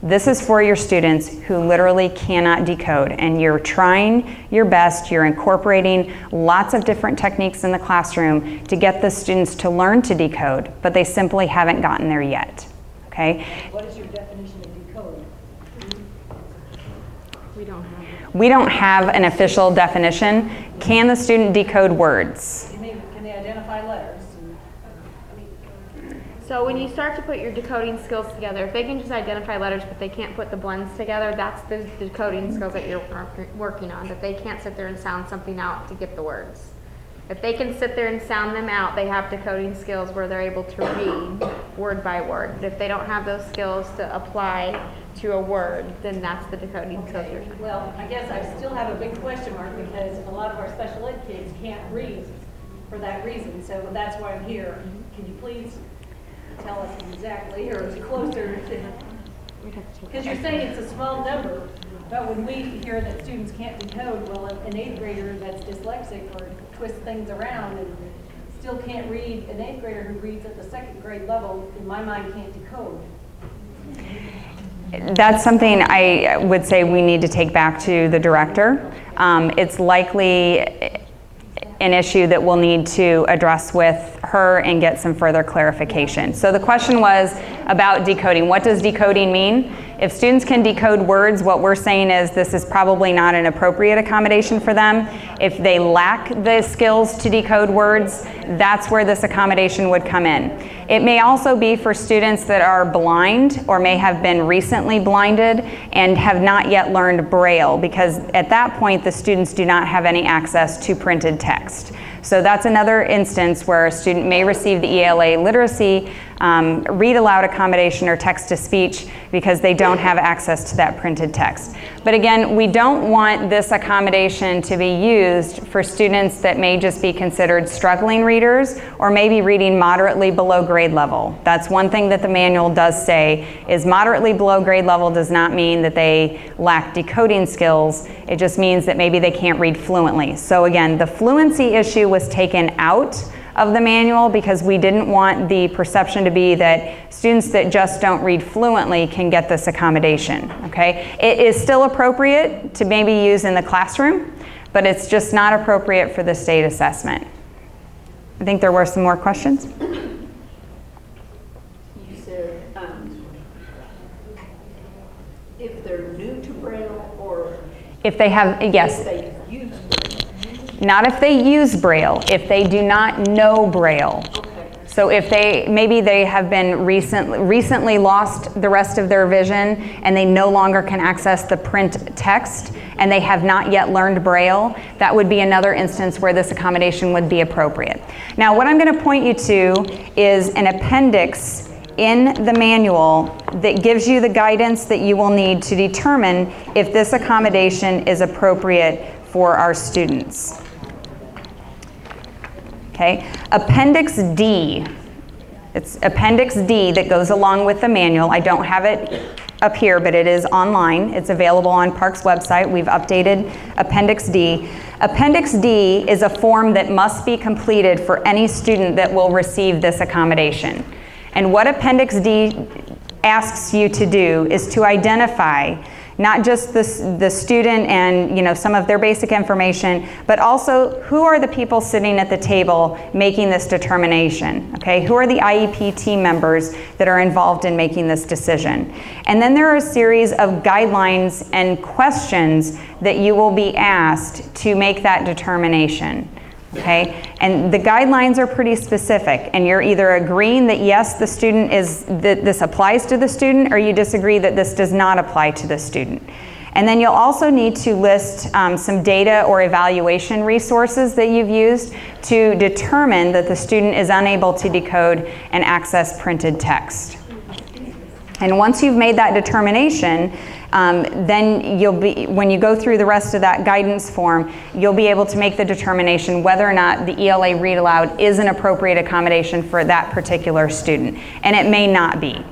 This is for your students who literally cannot decode, and you're trying your best, you're incorporating lots of different techniques in the classroom to get the students to learn to decode, but they simply haven't gotten there yet, okay? What is your definition of decode? We don't have an official definition. Can the student decode words? Can they identify letters? So when you start to put your decoding skills together, if they can just identify letters but they can't put the blends together, that's the decoding skills that you're working on, that they can't sit there and sound something out to get the words. If they can sit there and sound them out, they have decoding skills where they're able to read word by word. But if they don't have those skills to apply to a word, then that's the decoding skills. Okay, well, I guess I still have a big question mark because a lot of our special ed kids can't read for that reason. So that's why I'm here. Can you please tell us exactly, or is it closer to, because you're saying it's a small number, but when we hear that students can't decode, well, an 8th grader that's dyslexic or twists things around and still can't read, an 8th grader who reads at the 2nd grade level, in my mind, can't decode. That's something I would say we need to take back to the director. It's likely an issue that we'll need to address with her and get some further clarification. So the question was about decoding. What does decoding mean? If students can decode words, what we're saying is this is probably not an appropriate accommodation for them. If they lack the skills to decode words, that's where this accommodation would come in. It may also be for students that are blind or may have been recently blinded and have not yet learned Braille, because at that point the students do not have any access to printed text. So that's another instance where a student may receive the ELA literacy read aloud accommodation or text to speech because they don't have access to that printed text. But again, we don't want this accommodation to be used for students that may just be considered struggling readers or maybe reading moderately below grade level. That's one thing that the manual does say, is moderately below grade level does not mean that they lack decoding skills. It just means that maybe they can't read fluently. So again, the fluency issue was taken out of the manual because we didn't want the perception to be that students that just don't read fluently can get this accommodation, okay? It is still appropriate to maybe use in the classroom, but it's just not appropriate for the state assessment. I think there were some more questions. You said if they're new to Braille or if they have, yes. if they use Braille. Not if they use Braille, if they do not know Braille. Okay. So if maybe they have been recently lost the rest of their vision and they no longer can access the print text and they have not yet learned Braille, that would be another instance where this accommodation would be appropriate. Now what I'm going to point you to is an appendix in the manual that gives you the guidance that you will need to determine if this accommodation is appropriate for our students. Okay, Appendix D. It's Appendix D that goes along with the manual. I don't have it up here, but it is online. It's available on PARCC's website. We've updated Appendix D. Appendix D is a form that must be completed for any student that will receive this accommodation. And what Appendix D asks you to do is to identify not just the student and some of their basic information, but also who are the people sitting at the table making this determination, okay? Who are the IEP team members that are involved in making this decision? And then there are a series of guidelines and questions that you will be asked to make that determination. Okay, and the guidelines are pretty specific, and you're either agreeing that yes, the student that this applies to the student, or you disagree that this does not apply to the student. And then you'll also need to list some data or evaluation resources that you've used to determine that the student is unable to decode and access printed text. And once you've made that determination, then when you go through the rest of that guidance form, you'll be able to make the determination whether or not the ELA read aloud is an appropriate accommodation for that particular student. And it may not be,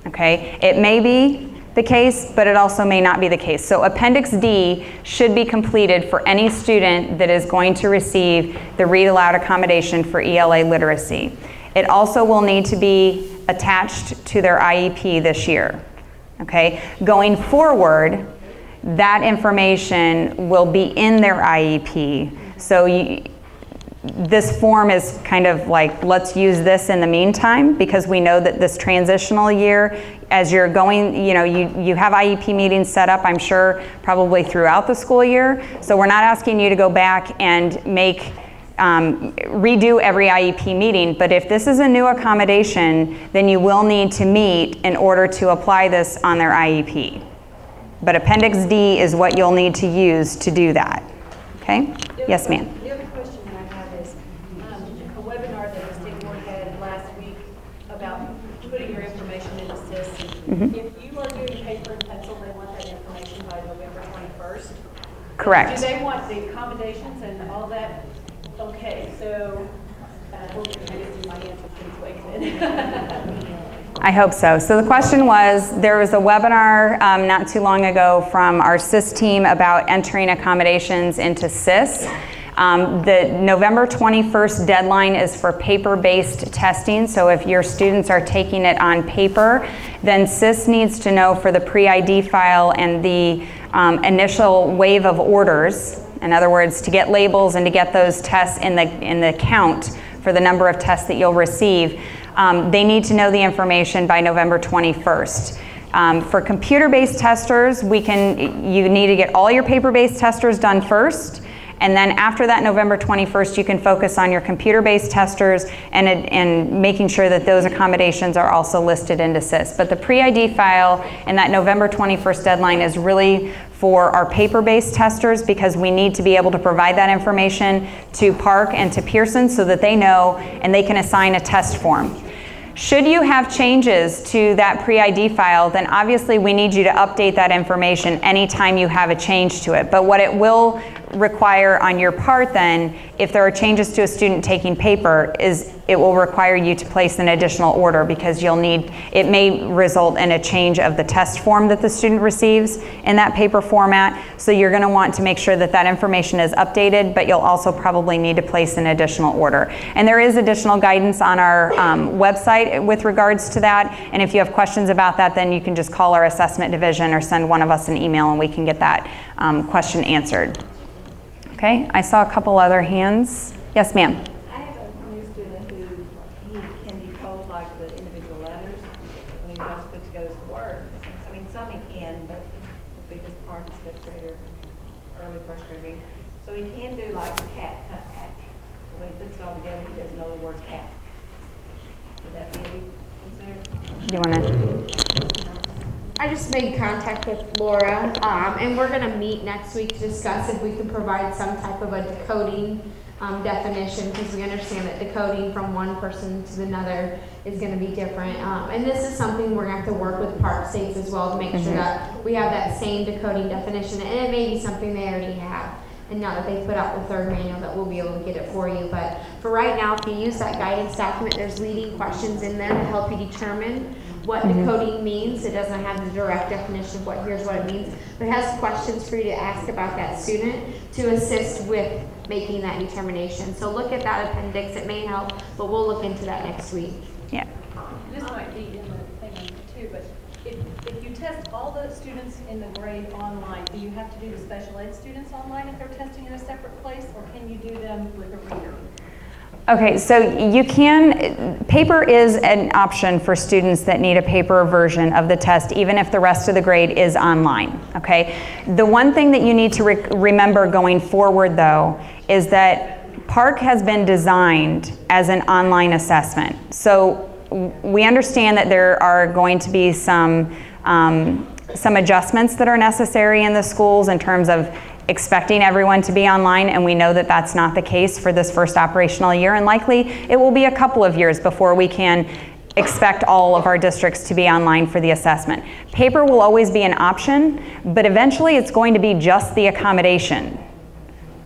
okay? It may be the case, but it also may not be the case. So Appendix D should be completed for any student that is going to receive the read aloud accommodation for ELA literacy. It also will need to be attached to their IEP this year. Okay, going forward, that information will be in their IEP. So this form is kind of like, let's use this in the meantime, because we know that this transitional year, as you're going, you have IEP meetings set up, I'm sure, probably throughout the school year. So we're not asking you to go back and redo every IEP meeting, but if this is a new accommodation, then you will need to meet in order to apply this on their IEP. But Appendix D is what you'll need to use to do that. Okay? Yes, ma'am. The other question that I have is, a webinar that the state board had last week about putting your information into SIS. If you are doing paper and pencil, they want that information by November 21st. Correct. Do they want the accommodations and all that? Okay, so I hope I didn't do my answer since waking in. I hope so. So the question was, there was a webinar not too long ago from our SIS team about entering accommodations into SIS. The November 21st deadline is for paper-based testing. So if your students are taking it on paper, then SIS needs to know for the pre-ID file and the initial wave of orders. In other words, to get labels and to get those tests in the count for the number of tests that you'll receive, they need to know the information by November 21st. For computer-based testers, you need to get all your paper-based testers done first, and then after that November 21st, you can focus on your computer-based testers and making sure that those accommodations are also listed into SIS. But the pre-ID file and that November 21st deadline is really for our paper-based testers, because we need to be able to provide that information to PARCC and to Pearson so that they know and they can assign a test form. Should you have changes to that pre-ID file, then obviously we need you to update that information anytime you have a change to it. But what it will require on your part then, if there are changes to a student taking paper, is it will require you to place an additional order, because it may result in a change of the test form that the student receives in that paper format. So you're going to want to make sure that that information is updated, but you'll also probably need to place an additional order. And there is additional guidance on our website with regards to that. And if you have questions about that, then you can just call our assessment division or send one of us an email and we can get that question answered. Okay, I saw a couple other hands. Yes, ma'am. I have a new student who he can be told like the individual letters when he wants to put together his work. I mean, some he can, but the biggest part is fifth grader, early first grade. So he can do like cat. When he puts it all together, he doesn't know the word cat. Would that be considered? Do you want to? I just made contact with Laura, and we're going to meet next week to discuss if we can provide some type of a decoding definition, because we understand that decoding from one person to another is going to be different. And this is something we're going to have to work with PARCC as well to make sure that we have that same decoding definition. And it may be something they already have. And now that they put out the third manual, that we'll be able to get it for you. But for right now, if you use that guidance document, there's leading questions in there to help you determine what decoding means. It doesn't have the direct definition of here's what it means, but it has questions for you to ask about that student to assist with making that determination. So look at that appendix, it may help, but we'll look into that next week. Yeah. This might be in the thing too, but if you test all the students in the grade online, do you have to do the special ed students online if they're testing in a separate place, or can you do them with a reader? Okay, so you can, paper is an option for students that need a paper version of the test, even if the rest of the grade is online, okay? The one thing that you need to remember going forward, though, is that PARCC has been designed as an online assessment. So we understand that there are going to be some adjustments that are necessary in the schools in terms of expecting everyone to be online, and we know that that's not the case for this first operational year, and likely it will be a couple of years before we can expect all of our districts to be online for the assessment. Paper will always be an option, but eventually it's going to be just the accommodation.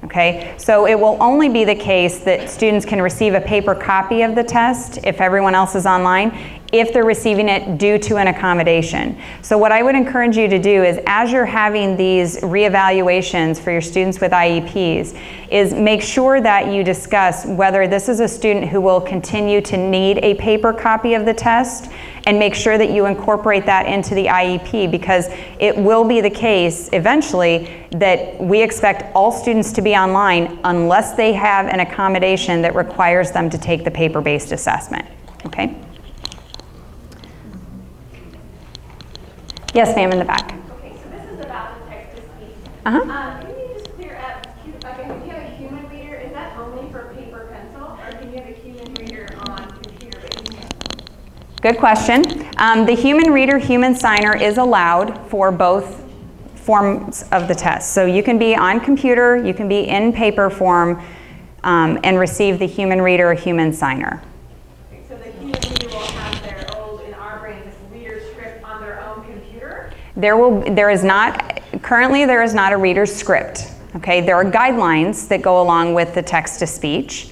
Okay, so it will only be the case that students can receive a paper copy of the test if everyone else is online, if they're receiving it due to an accommodation. So what I would encourage you to do is, as you're having these reevaluations for your students with IEPs, is make sure that you discuss whether this is a student who will continue to need a paper copy of the test, and make sure that you incorporate that into the IEP, because it will be the case eventually that we expect all students to be online unless they have an accommodation that requires them to take the paper-based assessment. Okay? Yes, ma'am, in the back. Okay, so this is about the text-to-speech. Can you just clear up, like if you have a human reader, is that only for paper pencil, or can you have a human reader on computer-based? Good question. The human reader, human signer is allowed for both forms of the test. So you can be on computer, you can be in paper form. and receive the human reader or human signer. So the human reader will have their old, in our brain, this reader script on their own computer? Currently there is not a reader's script. Okay, there are guidelines that go along with the text-to-speech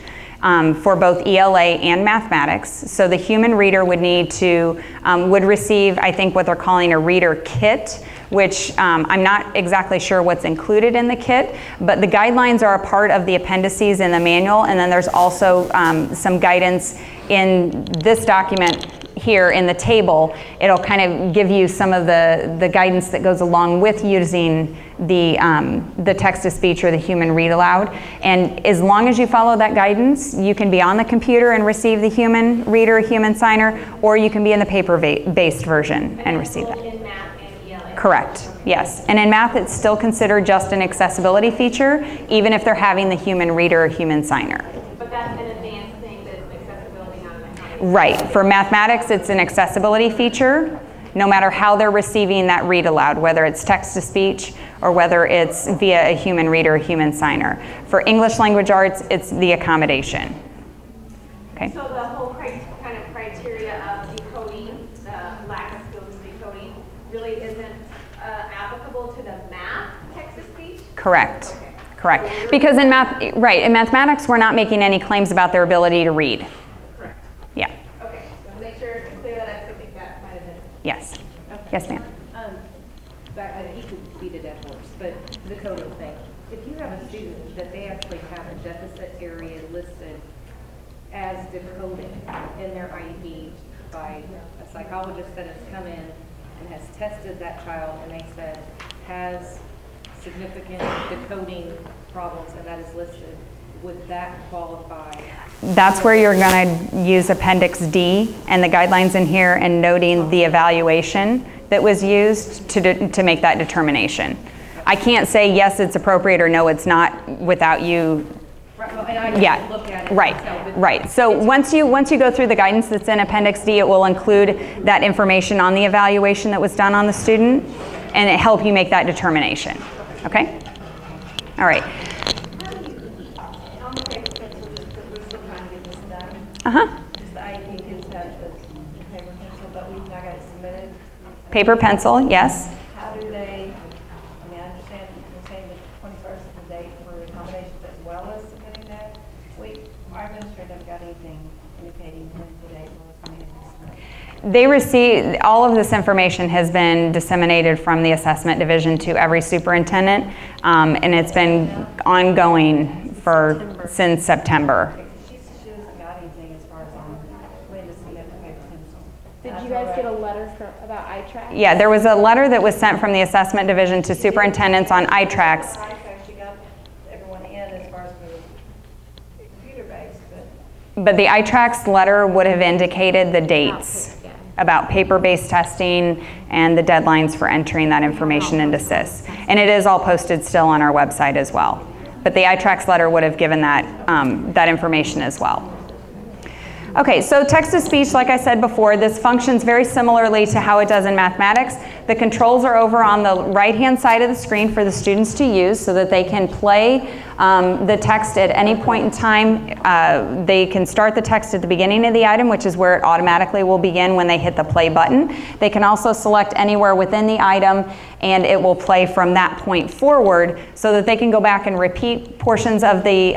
for both ELA and mathematics. So the human reader would would receive, I think, what they're calling a reader kit, which I'm not exactly sure what's included in the kit, but the guidelines are a part of the appendices in the manual, and then there's also some guidance in this document here in the table. It'll kind of give you some of the guidance that goes along with using the text-to-speech or the human read aloud. And as long as you follow that guidance, you can be on the computer and receive the human reader, human signer, or you can be in the paper-based version and receive that. In math and ELA? Correct, yes. And in math, it's still considered just an accessibility feature, even if they're having the human reader or human signer. But that's an advanced thing that's accessibility, not an accommodation. Right. For mathematics, it's an accessibility feature, no matter how they're receiving that read aloud, whether it's text-to-speech or whether it's via a human reader or human signer. For English language arts, it's the accommodation. Okay. So the whole kind of criteria of decoding, the lack of skills in decoding, really isn't applicable to the math text-to-speech? Correct. Okay. Correct. Because in mathematics, we're not making any claims about their ability to read. Correct. Yeah. Okay. So make sure to clear that up. I think that might have been. Yes. Okay. Yes, ma'am. I hate to beat a dead horse, but the coding thing. If you have a student that they actually have a deficit area listed as decoding in their IEP by a psychologist that has come in and has tested that child, and they said has significant decoding problems, and that is listed, would that qualify? That's where you're going to use Appendix D and the guidelines in here and noting the evaluation that was used to make that determination. I can't say yes, it's appropriate or no, it's not without you. Right, well, and I Yeah, look at it right, myself, right. So once you go through the guidance that's in Appendix D, it will include that information on the evaluation that was done on the student, and it help you make that determination. Okay? All right. Uh-huh. the IEP kids have the paper pencil, but we've not got it submitted. Paper, pencil, yes. How do they, I mean, I understand you're saying the 21st is the date for accommodations as well as submitting that. Our administrator haven't got anything indicating when the date was submitted. They receive, all of this information has been disseminated from the assessment division to every superintendent, and it's been ongoing since September. She hasn't got anything as far as on when to submit the paper pencil. Did you guys get a letter about iTrax? Yeah, there was a letter that was sent from the assessment division to superintendents on iTrax. She got everyone in as far as the computer based, But the iTrax letter would have indicated the dates about paper-based testing and the deadlines for entering that information into SIS. And it is all posted still on our website as well. But the iTrax letter would have given that, that information as well. Okay, so text-to-speech, like I said before, this functions very similarly to how it does in mathematics. The controls are over on the right-hand side of the screen for the students to use so that they can play the text at any point in time. They can start the text at the beginning of the item, which is where it automatically will begin when they hit the play button. They can also select anywhere within the item, and it will play from that point forward so that they can go back and repeat portions of the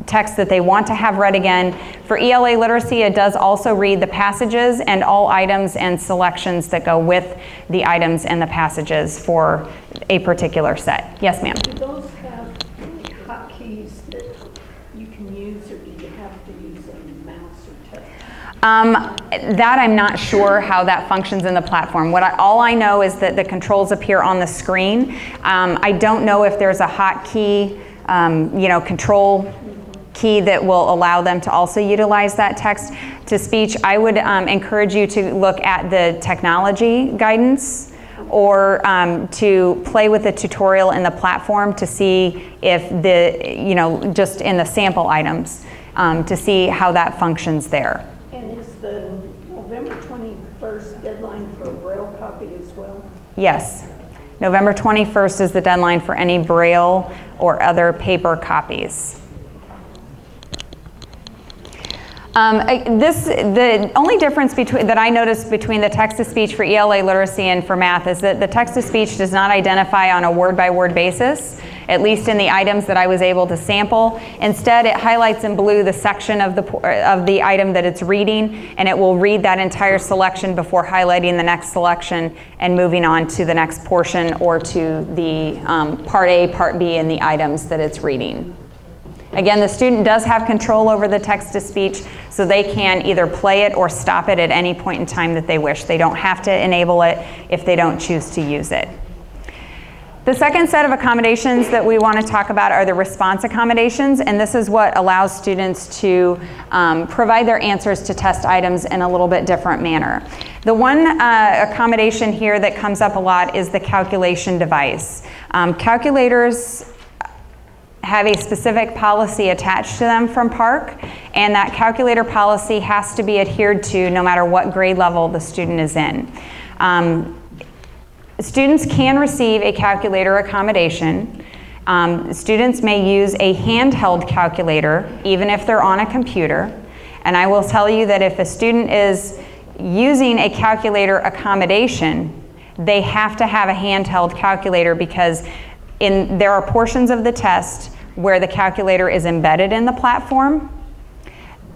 text that they want to have read again. For ELA literacy, it does also read the passages and all items and selections that go with the items and the passages for a particular set. Yes, ma'am? Do those have hotkeys that you can use, or do you have to use a mouse or touch? That I'm not sure how that functions in the platform. All I know is that the controls appear on the screen. I don't know if there's a hotkey, control key that will allow them to also utilize that text to speech. I would encourage you to look at the technology guidance or to play with the tutorial in the platform to see if just in the sample items to see how that functions there. And is the November 21st deadline for a Braille copy as well? Yes. November 21st is the deadline for any Braille or other paper copies. The only difference that I noticed between the text-to-speech for ELA literacy and for math is that the text-to-speech does not identify on a word-by-word basis, at least in the items that I was able to sample. Instead, it highlights in blue the section of the item that it's reading, and it will read that entire selection before highlighting the next selection and moving on to the next portion or to the Part A, Part B in the items that it's reading. Again, the student does have control over the text-to-speech, so they can either play it or stop it at any point in time that they wish. They don't have to enable it if they don't choose to use it. The second set of accommodations that we want to talk about are the response accommodations, and this is what allows students to provide their answers to test items in a little bit different manner. The one accommodation here that comes up a lot is the calculation device. Calculators have a specific policy attached to them from PARCC, and that calculator policy has to be adhered to no matter what grade level the student is in. Students can receive a calculator accommodation. Students may use a handheld calculator even if they're on a computer, and I will tell you that if a student is using a calculator accommodation, they have to have a handheld calculator because there are portions of the test where the calculator is embedded in the platform,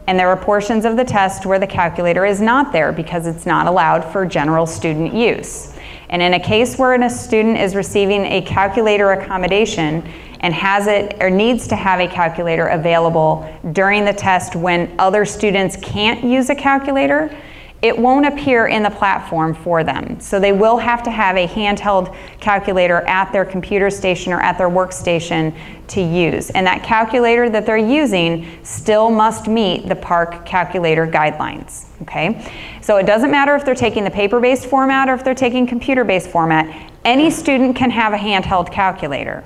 and there are portions of the test where the calculator is not there because it's not allowed for general student use. And in a case where a student is receiving a calculator accommodation and has it or needs to have a calculator available during the test when other students can't use a calculator, it won't appear in the platform for them. So they will have to have a handheld calculator at their computer station or at their workstation to use. And that calculator that they're using still must meet the PARCC calculator guidelines, okay? So it doesn't matter if they're taking the paper-based format or if they're taking computer-based format. Any student can have a handheld calculator.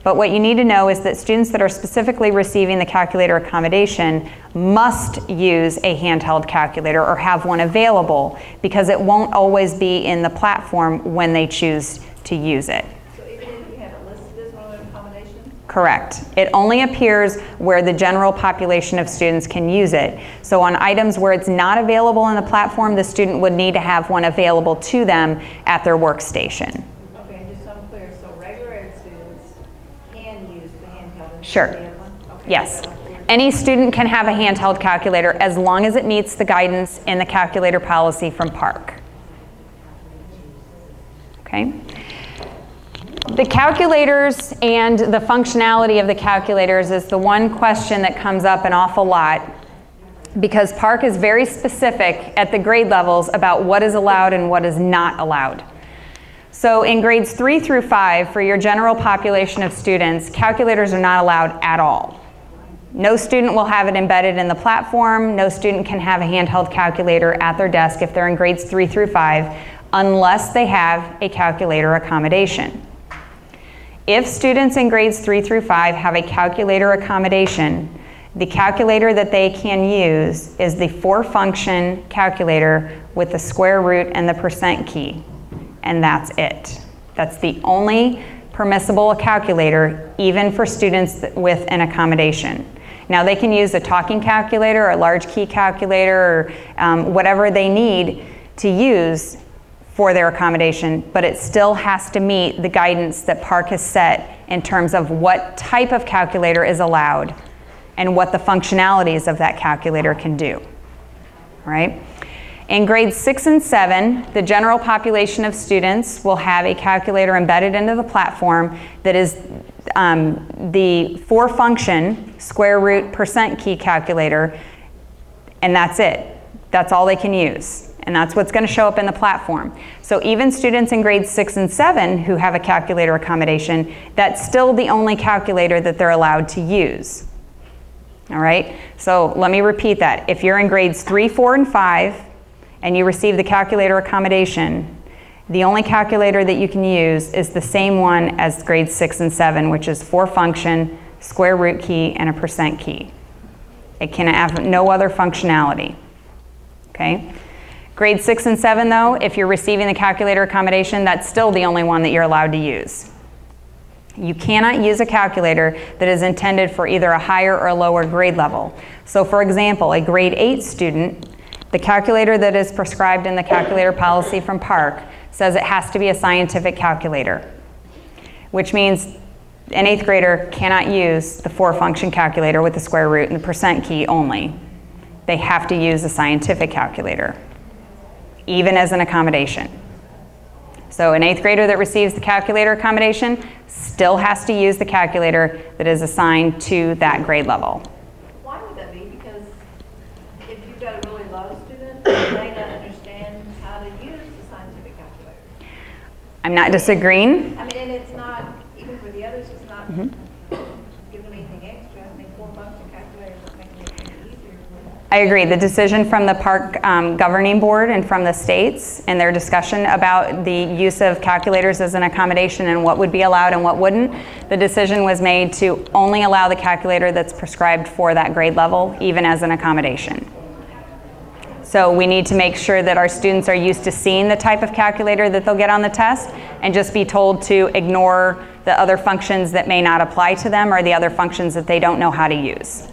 But what you need to know is that students that are specifically receiving the calculator accommodation must use a handheld calculator or have one available because it won't always be in the platform when they choose to use it. So even if you have it listed as one of the accommodations? Correct. It only appears where the general population of students can use it. So on items where it's not available in the platform, the student would need to have one available to them at their workstation. Sure. Yes. Any student can have a handheld calculator as long as it meets the guidance in the calculator policy from PARCC. Okay. The calculators and the functionality of the calculators is the one question that comes up an awful lot because PARCC is very specific at the grade levels about what is allowed and what is not allowed. So in grades 3 through 5, for your general population of students, calculators are not allowed at all. No student will have it embedded in the platform. No student can have a handheld calculator at their desk if they're in grades 3 through 5, unless they have a calculator accommodation. If students in grades 3 through 5 have a calculator accommodation, the calculator that they can use is the 4-function calculator with the square root and the percent key. And that's it. That's the only permissible calculator, even for students with an accommodation. Now they can use a talking calculator, a large key calculator, or whatever they need to use for their accommodation, but it still has to meet the guidance that PARCC has set in terms of what type of calculator is allowed and what the functionalities of that calculator can do, right? In grades 6 and 7, the general population of students will have a calculator embedded into the platform that is the 4-function square root percent key calculator, and that's it. That's all they can use, and that's what's going to show up in the platform. So even students in grades 6 and 7 who have a calculator accommodation, that's still the only calculator that they're allowed to use. All right? So let me repeat that. If you're in grades 3, 4, and 5, and you receive the calculator accommodation, the only calculator that you can use is the same one as grades 6 and 7, which is 4-function, square root key, and a percent key. It can have no other functionality, okay? Grade 6 and 7, though, if you're receiving the calculator accommodation, that's still the only one that you're allowed to use. You cannot use a calculator that is intended for either a higher or a lower grade level. So for example, a grade 8 student, the calculator that is prescribed in the calculator policy from PARCC says it has to be a scientific calculator, which means an 8th grader cannot use the 4-function calculator with the square root and the percent key only. They have to use a scientific calculator, even as an accommodation. So an 8th grader that receives the calculator accommodation still has to use the calculator that is assigned to that grade level. Why would that be? Because if you've got a really low student, they may not understand how to use the scientific calculator. I'm not disagreeing. I mean, and it's not, even for the others, it's not giving them anything extra. I mean, 4-function calculators are making it easier. I agree. The decision from the PARCC governing board and from the states and their discussion about the use of calculators as an accommodation and what would be allowed and what wouldn't, the decision was made to only allow the calculator that's prescribed for that grade level, even as an accommodation. So we need to make sure that our students are used to seeing the type of calculator that they'll get on the test and just be told to ignore the other functions that may not apply to them or the other functions that they don't know how to use.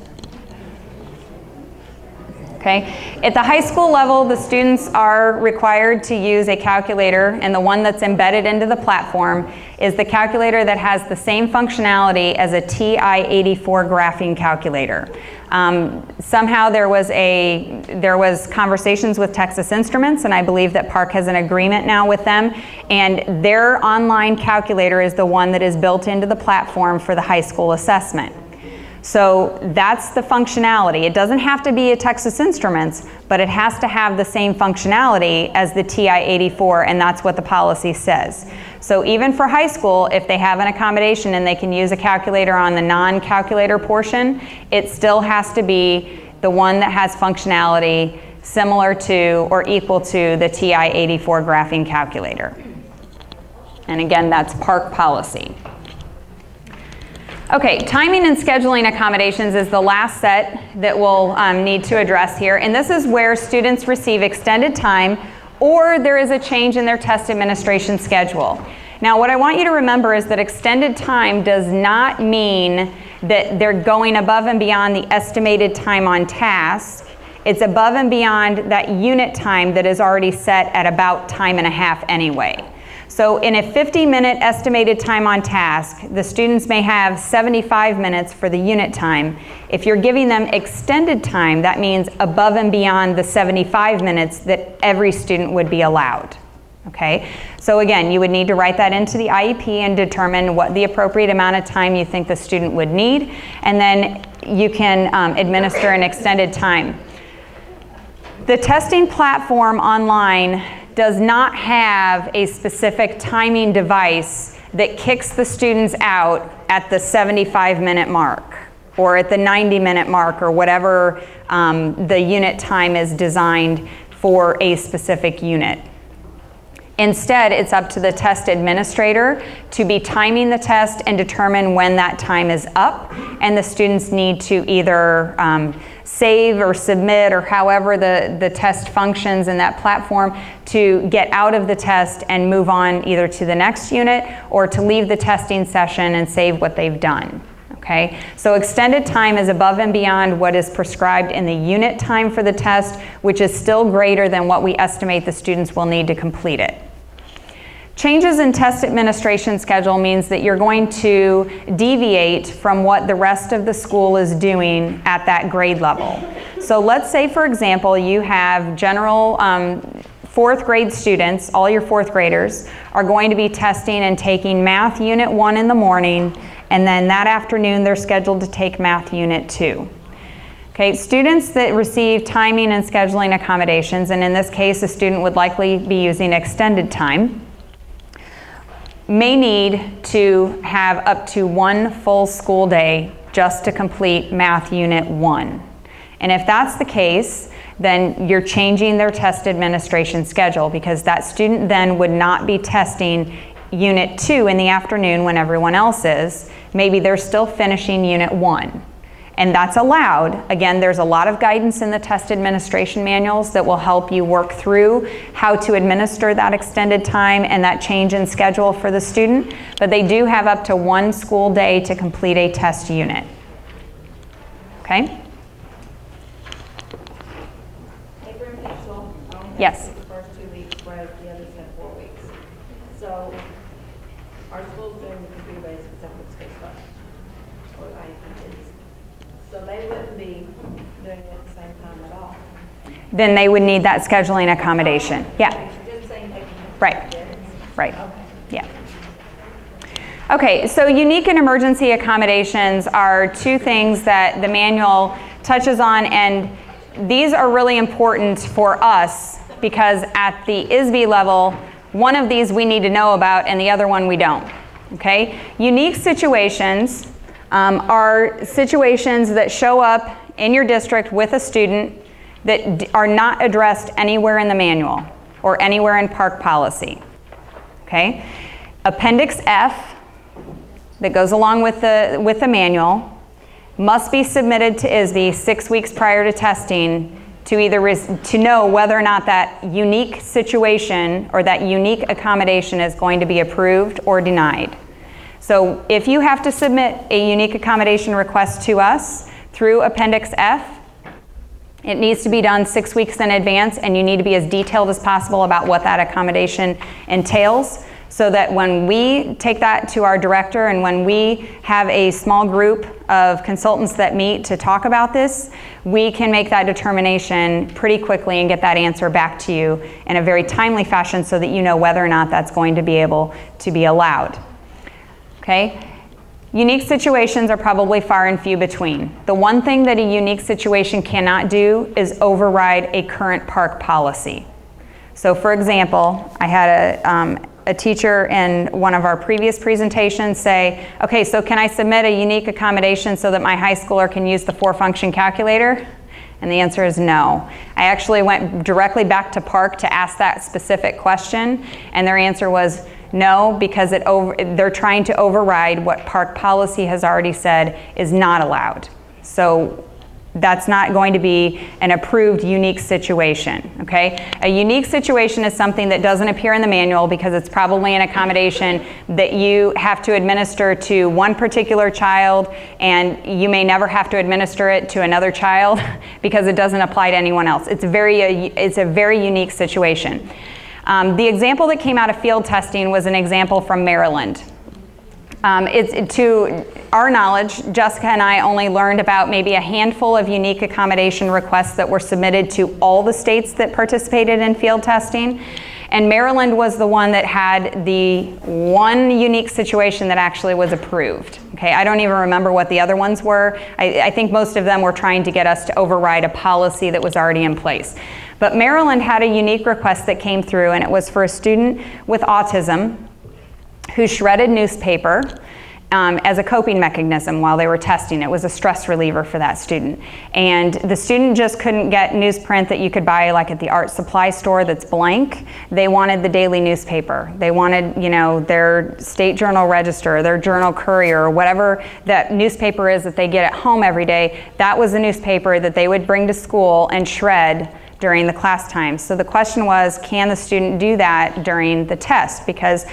Okay. At the high school level, the students are required to use a calculator, and the one that's embedded into the platform is the calculator that has the same functionality as a TI-84 graphing calculator. Somehow there was conversations with Texas Instruments, and I believe that PARCC has an agreement now with them, and their online calculator is the one that is built into the platform for the high school assessment. So that's the functionality. It doesn't have to be a Texas Instruments, but it has to have the same functionality as the TI-84, and that's what the policy says. So even for high school, if they have an accommodation and they can use a calculator on the non-calculator portion, it still has to be the one that has functionality similar to or equal to the TI-84 graphing calculator. And again, that's PARCC policy. Okay, timing and scheduling accommodations is the last set that we'll need to address here. And this is where students receive extended time or there is a change in their test administration schedule. Now, what I want you to remember is that extended time does not mean that they're going above and beyond the estimated time on task. It's above and beyond that unit time that is already set at about time and a half anyway. So in a 50-minute estimated time on task, the students may have 75 minutes for the unit time. If you're giving them extended time, that means above and beyond the 75 minutes that every student would be allowed. Okay? So again, you would need to write that into the IEP and determine what the appropriate amount of time you think the student would need, and then you can administer an extended time. The testing platform online does not have a specific timing device that kicks the students out at the 75-minute mark or at the 90-minute mark or whatever the unit time is designed for a specific unit. Instead, it's up to the test administrator to be timing the test and determine when that time is up, and the students need to either save or submit or however the test functions in that platform to get out of the test and move on either to the next unit or to leave the testing session and save what they've done. Okay? So extended time is above and beyond what is prescribed in the unit time for the test, which is still greater than what we estimate the students will need to complete it. Changes in test administration schedule means that you're going to deviate from what the rest of the school is doing at that grade level. So let's say, for example, you have general 4th grade students, all your 4th graders, are going to be testing and taking Math Unit 1 in the morning, and then that afternoon they're scheduled to take Math Unit 2. Okay, students that receive timing and scheduling accommodations, and in this case a student would likely be using extended time, may need to have up to 1 full school day just to complete Math Unit 1. And if that's the case, then you're changing their test administration schedule, because that student then would not be testing Unit 2 in the afternoon when everyone else is. Maybe they're still finishing Unit 1. and that's allowed. Again, there's a lot of guidance in the test administration manuals that will help you work through how to administer that extended time and that change in schedule for the student, but they do have up to 1 school day to complete a test unit. Okay? Paper and pencil, only Yes. have the first 2 weeks, whereas the others have 4 weeks. So our school's doing the computer-based except for school stuff, or IEPs. So they wouldn't be doing it at the same time at all. Then they would need that scheduling accommodation. Yeah. Just saying they can. Right. Right. Yeah. Okay, so unique and emergency accommodations are 2 things that the manual touches on, and these are really important for us because at the ISBE level, one of these we need to know about and the other one we don't. Okay? Unique situations are situations that show up in your district with a student that are not addressed anywhere in the manual or anywhere in PARCC policy. Okay? Appendix F that goes along with the manual must be submitted to ISBE 6 weeks prior to testing to know whether or not that unique situation or that unique accommodation is going to be approved or denied. So if you have to submit a unique accommodation request to us through Appendix F, it needs to be done 6 weeks in advance, and you need to be as detailed as possible about what that accommodation entails, so that when we take that to our director and when we have a small group of consultants that meet to talk about this, we can make that determination pretty quickly and get that answer back to you in a very timely fashion so that you know whether or not that's going to be able to be allowed. Okay? Unique situations are probably far and few between. The one thing that a unique situation cannot do is override a current PARCC policy. So for example, I had a teacher in one of our previous presentations say, okay, so can I submit a unique accommodation so that my high schooler can use the 4-function calculator? And the answer is no. I actually went directly back to PARCC to ask that specific question, and their answer was no, because they're trying to override what PARCC policy has already said is not allowed. So that's not going to be an approved unique situation, okay? A unique situation is something that doesn't appear in the manual because it's probably an accommodation that you have to administer to one particular child, and you may never have to administer it to another child because it doesn't apply to anyone else. It's a very unique situation. The example that came out of field testing was an example from Maryland. To our knowledge, Jessica and I only learned about maybe a handful of unique accommodation requests that were submitted to all the states that participated in field testing. And Maryland was the one that had the one unique situation that actually was approved. Okay, I don't even remember what the other ones were. I think most of them were trying to get us to override a policy that was already in place. But Maryland had a unique request that came through, and it was for a student with autism who shredded newspaper as a coping mechanism while they were testing. It was a stress reliever for that student. And the student just couldn't get newsprint that you could buy like at the art supply store that's blank. They wanted the daily newspaper. They wanted, you know, their state journal register, their journal courier, or whatever that newspaper is that they get at home every day. That was the newspaper that they would bring to school and shred during the class time. So the question was, can the student do that during the test? Because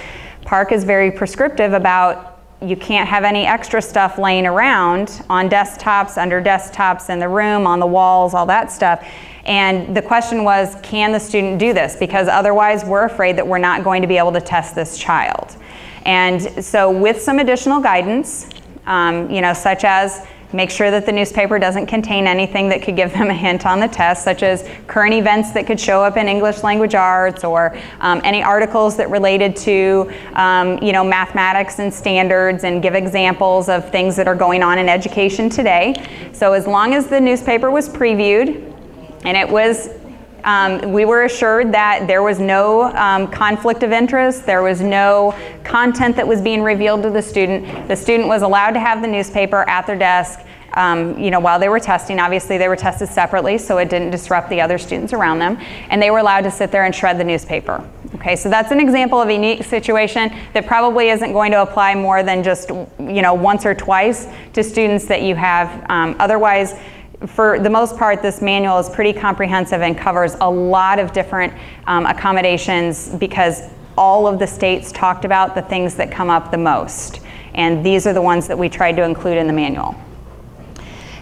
PARCC is very prescriptive about you can't have any extra stuff laying around on desktops, under desktops, in the room, on the walls, all that stuff. And the question was, can the student do this? Because otherwise we're afraid that we're not going to be able to test this child. And so with some additional guidance, you know, such as make sure that the newspaper doesn't contain anything that could give them a hint on the test, such as current events that could show up in English language arts, or any articles that related to you know, mathematics and standards, and give examples of things that are going on in education today. So as long as the newspaper was previewed and it was we were assured that there was no conflict of interest, there was no content that was being revealed to the student was allowed to have the newspaper at their desk while they were testing. Obviously, they were tested separately, so it didn't disrupt the other students around them. And they were allowed to sit there and shred the newspaper. Okay, so that's an example of a unique situation that probably isn't going to apply more than just, once or twice to students that you have. Otherwise, for the most part, this manual is pretty comprehensive and covers a lot of different accommodations, because all of the states talked about the things that come up the most. And these are the ones that we tried to include in the manual.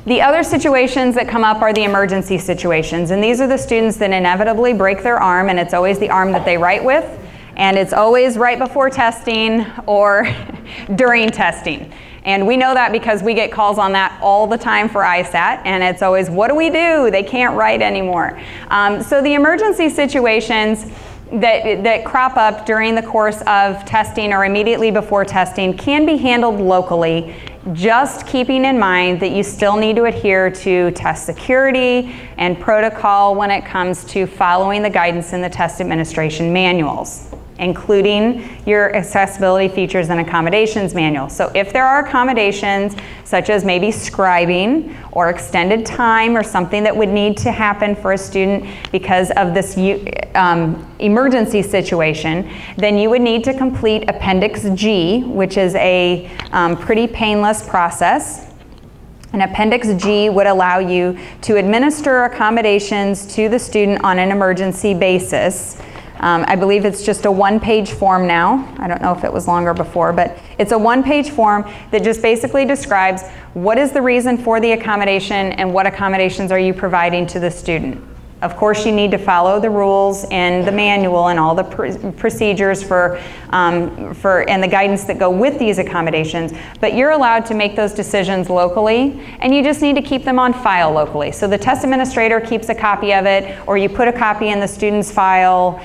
The other situations that come up are the emergency situations. And these are the students that inevitably break their arm, and it's always the arm that they write with. And it's always right before testing or during testing. And we know that because we get calls on that all the time for ISAT, and it's always, what do? They can't write anymore. So the emergency situations that crop up during the course of testing or immediately before testing can be handled locally, just keeping in mind that you still need to adhere to test security and protocol when it comes to following the guidance in the test administration manuals, including your accessibility features and accommodations manual. So if there are accommodations such as maybe scribing or extended time or something that would need to happen for a student because of this emergency situation, then you would need to complete Appendix G, which is a pretty painless process. And Appendix G would allow you to administer accommodations to the student on an emergency basis. I believe it's just a one-page form now. I don't know if it was longer before, but it's a one-page form that just basically describes what is the reason for the accommodation and what accommodations are you providing to the student. Of course, you need to follow the rules in the manual and all the procedures and the guidance that go with these accommodations, but you're allowed to make those decisions locally, and you just need to keep them on file locally. So the test administrator keeps a copy of it, or you put a copy in the student's file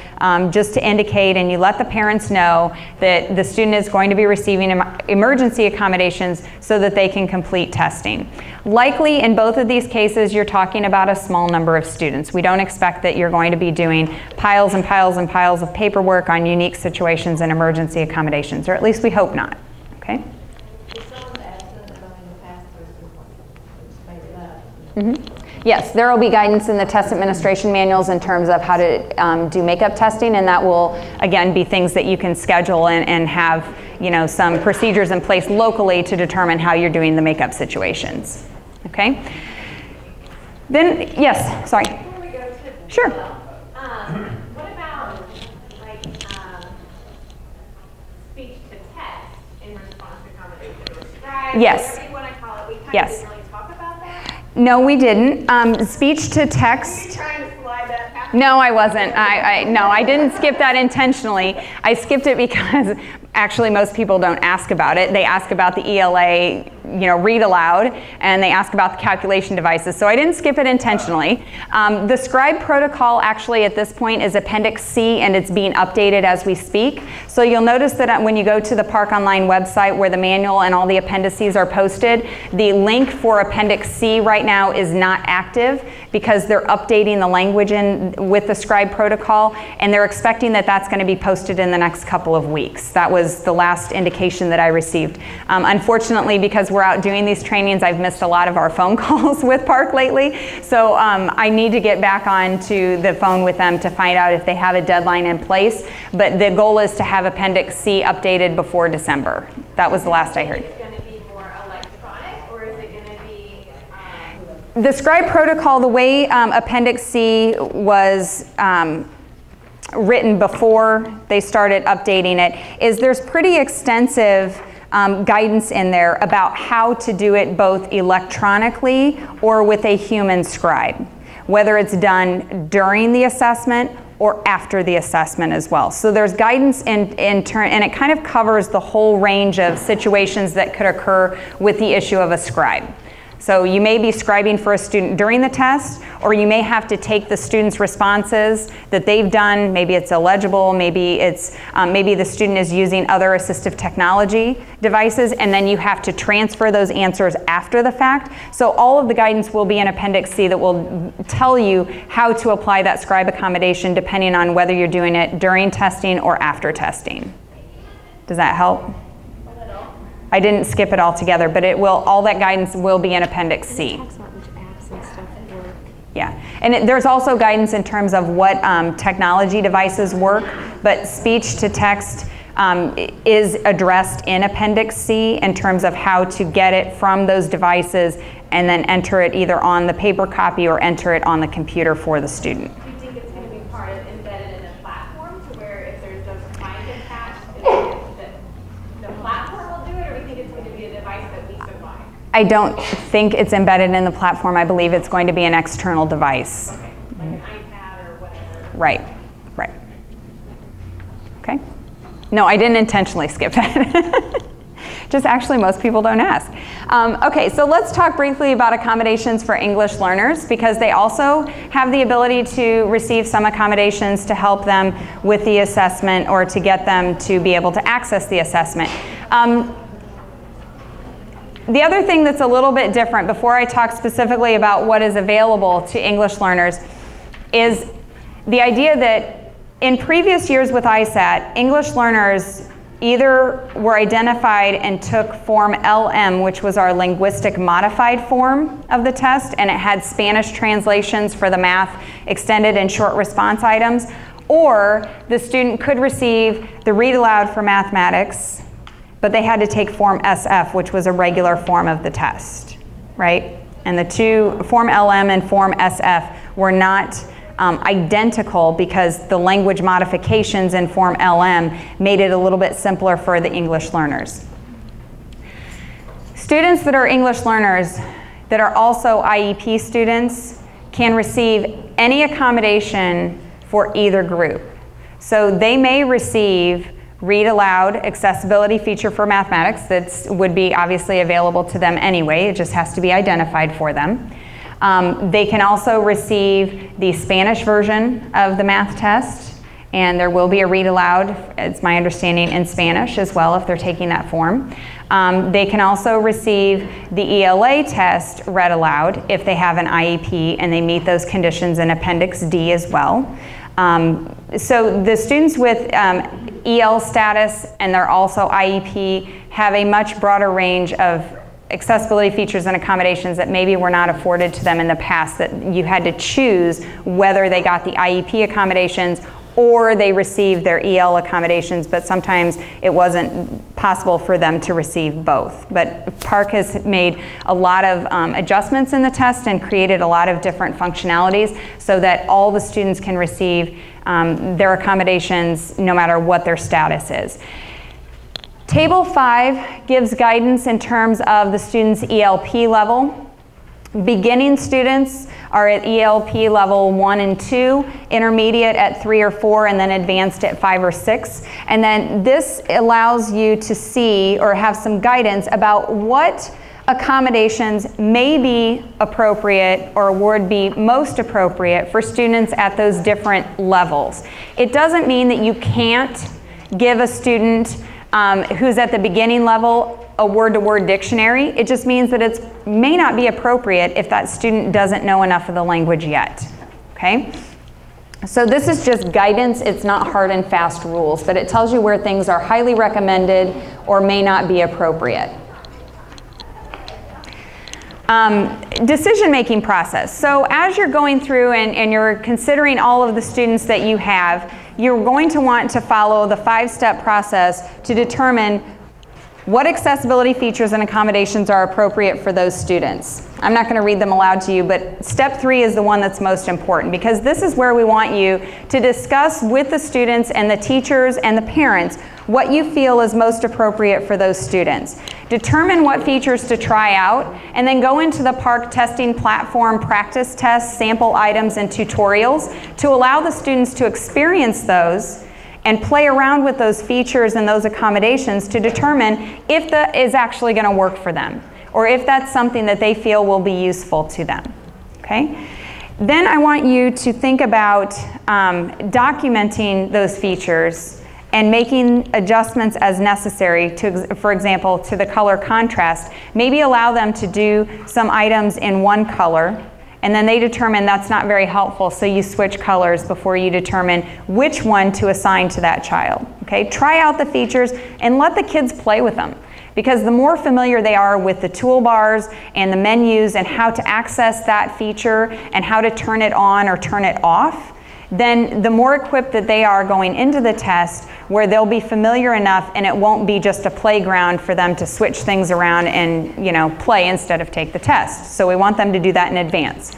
just to indicate, and you let the parents know that the student is going to be receiving emergency accommodations so that they can complete testing. Likely, in both of these cases, you're talking about a small number of students. We don't expect that you're going to be doing piles and piles and piles of paperwork on unique situations and emergency accommodations, or at least we hope not. Okay? Yes, there will be guidance in the test administration manuals in terms of how to do makeup testing, and that will, again, be things that you can schedule and have, some procedures in place locally to determine how you're doing the makeup situations. Okay? Then, yes, sorry. Before we go to Sure. What about speech to text in response to accommodation or scribe? Yes. Whatever you want to call it. We kind Yes. of didn't really talk about that. No, we didn't. Speech to text. Were you trying to slide that past? No, I wasn't. No, I didn't skip that intentionally. I skipped it because actually most people don't ask about it. They ask about the ELA, read aloud, and they ask about the calculation devices. So I didn't skip it intentionally. The scribe protocol actually at this point is Appendix C, and it's being updated as we speak. So you'll notice that when you go to the PARCC Online website where the manual and all the appendices are posted, the link for Appendix C right now is not active because they're updating the language with the scribe protocol, and they're expecting that that's going to be posted in the next couple of weeks. That was the last indication that I received. Unfortunately, because we're out doing these trainings, I've missed a lot of our phone calls with PARCC lately. So I need to get back onto the phone with them to find out if they have a deadline in place. But the goal is to have Appendix C updated before December. That was the last I heard. Is it going to be more electronic, or is it going to be... The scribe protocol, the way Appendix C was written before they started updating it, is there's pretty extensive guidance in there about how to do it both electronically or with a human scribe, whether it's done during the assessment or after the assessment as well. So there's guidance in turn, and it kind of covers the whole range of situations that could occur with the issue of a scribe. So you may be scribing for a student during the test, or you may have to take the student's responses that they've done. Maybe it's illegible, maybe it's maybe the student is using other assistive technology devices, and then you have to transfer those answers after the fact. So all of the guidance will be in Appendix C that will tell you how to apply that scribe accommodation depending on whether you're doing it during testing or after testing. Does that help? I didn't skip it altogether, but it will, all that guidance will be in Appendix C. It talks about which apps and stuff work. Yeah, and there's also guidance in terms of what technology devices work, but speech to text is addressed in Appendix C in terms of how to get it from those devices and then enter it either on the paper copy or enter it on the computer for the student. Do you think it's going to be part of embedded in the platform to where if there's those clients attached, the platform will do it, or do you think it's going to be a device that we supply? I don't think it's embedded in the platform. I believe it's going to be an external device. Okay, like an iPad or whatever. Right, right. Okay. No, I didn't intentionally skip that. Just actually most people don't ask. Okay, so let's talk briefly about accommodations for English learners, because they also have the ability to receive some accommodations to help them with the assessment or to get them to be able to access the assessment. The other thing that's a little bit different before I talk specifically about what is available to English learners is the idea that in previous years with ISAT, English learners either were identified and took Form LM, which was our linguistic modified form of the test, and it had Spanish translations for the math extended and short response items, or the student could receive the read aloud for mathematics, but they had to take Form SF, which was a regular form of the test, right? And the two, Form LM and Form SF, were not identical because the language modifications in Form LM made it a little bit simpler for the English learners. Students that are English learners that are also IEP students can receive any accommodation for either group. So they may receive read aloud accessibility feature for mathematics that would be obviously available to them anyway, it just has to be identified for them. They can also receive the Spanish version of the math test, and there will be a read aloud, it's my understanding, in Spanish as well if they're taking that form. They can also receive the ELA test read aloud if they have an IEP and they meet those conditions in Appendix D as well. So the students with EL status and they're also IEP have a much broader range of accessibility features and accommodations that maybe were not afforded to them in the past, that you had to choose whether they got the IEP accommodations or they received their EL accommodations, but sometimes it wasn't possible for them to receive both. But PARCC has made a lot of adjustments in the test and created a lot of different functionalities so that all the students can receive their accommodations no matter what their status is. Table 5 gives guidance in terms of the student's ELP level. Beginning students are at ELP level 1 and 2, intermediate at 3 or 4, and then advanced at 5 or 6. And then this allows you to see or have some guidance about what accommodations may be appropriate or would be most appropriate for students at those different levels. It doesn't mean that you can't give a student who's at the beginning level a word-to-word dictionary. It just means that it may not be appropriate if that student doesn't know enough of the language yet, okay? So this is just guidance. It's not hard and fast rules, but it tells you where things are highly recommended or may not be appropriate. Decision-making process. So as you're going through and you're considering all of the students that you have, you're going to want to follow the 5-step process to determine what accessibility features and accommodations are appropriate for those students. I'm not going to read them aloud to you, but step 3 is the one that's most important, because this is where we want you to discuss with the students and the teachers and the parents what you feel is most appropriate for those students. Determine what features to try out, and then go into the PARCC testing platform practice tests, sample items, and tutorials to allow the students to experience those and play around with those features and those accommodations to determine if that is actually going to work for them, or if that's something that they feel will be useful to them, okay? Then I want you to think about documenting those features and making adjustments as necessary to, for example, to the color contrast. Maybe allow them to do some items in one color, and then they determine that's not very helpful, so you switch colors before you determine which one to assign to that child. Okay? Try out the features and let the kids play with them. because the more familiar they are with the toolbars and the menus and how to access that feature and how to turn it on or turn it off, then the more equipped that they are going into the test, where they'll be familiar enough and it won't be just a playground for them to switch things around and, you know, play instead of take the test. So we want them to do that in advance.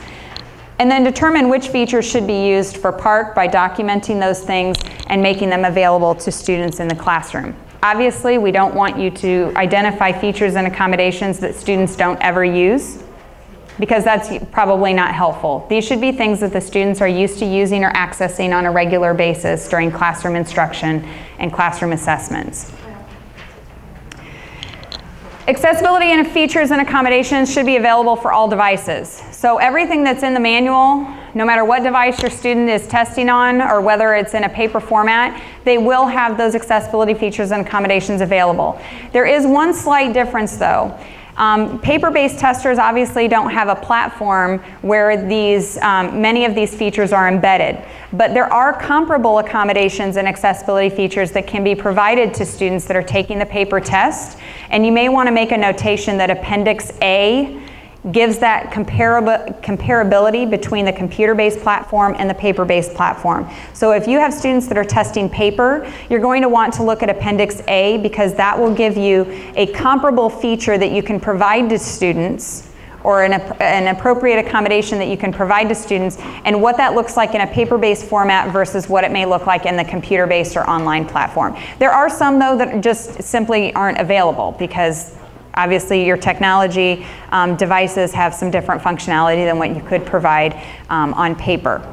And then determine which features should be used for PARCC by documenting those things and making them available to students in the classroom. Obviously, we don't want you to identify features and accommodations that students don't ever use, because that's probably not helpful. These should be things that the students are used to using or accessing on a regular basis during classroom instruction and classroom assessments. Accessibility and features and accommodations should be available for all devices. So everything that's in the manual, no matter what device your student is testing on or whether it's in a paper format, they will have those accessibility features and accommodations available. There is one slight difference though. Paper-based testers obviously don't have a platform where these, many of these features are embedded, but there are comparable accommodations and accessibility features that can be provided to students that are taking the paper test, and you may want to make a notation that Appendix A gives that comparability between the computer-based platform and the paper-based platform. So if you have students that are testing paper, you're going to want to look at Appendix A, because that will give you a comparable feature that you can provide to students, or an appropriate accommodation that you can provide to students, and what that looks like in a paper-based format versus what it may look like in the computer-based or online platform. There are some though that just simply aren't available, because obviously your technology devices have some different functionality than what you could provide on paper.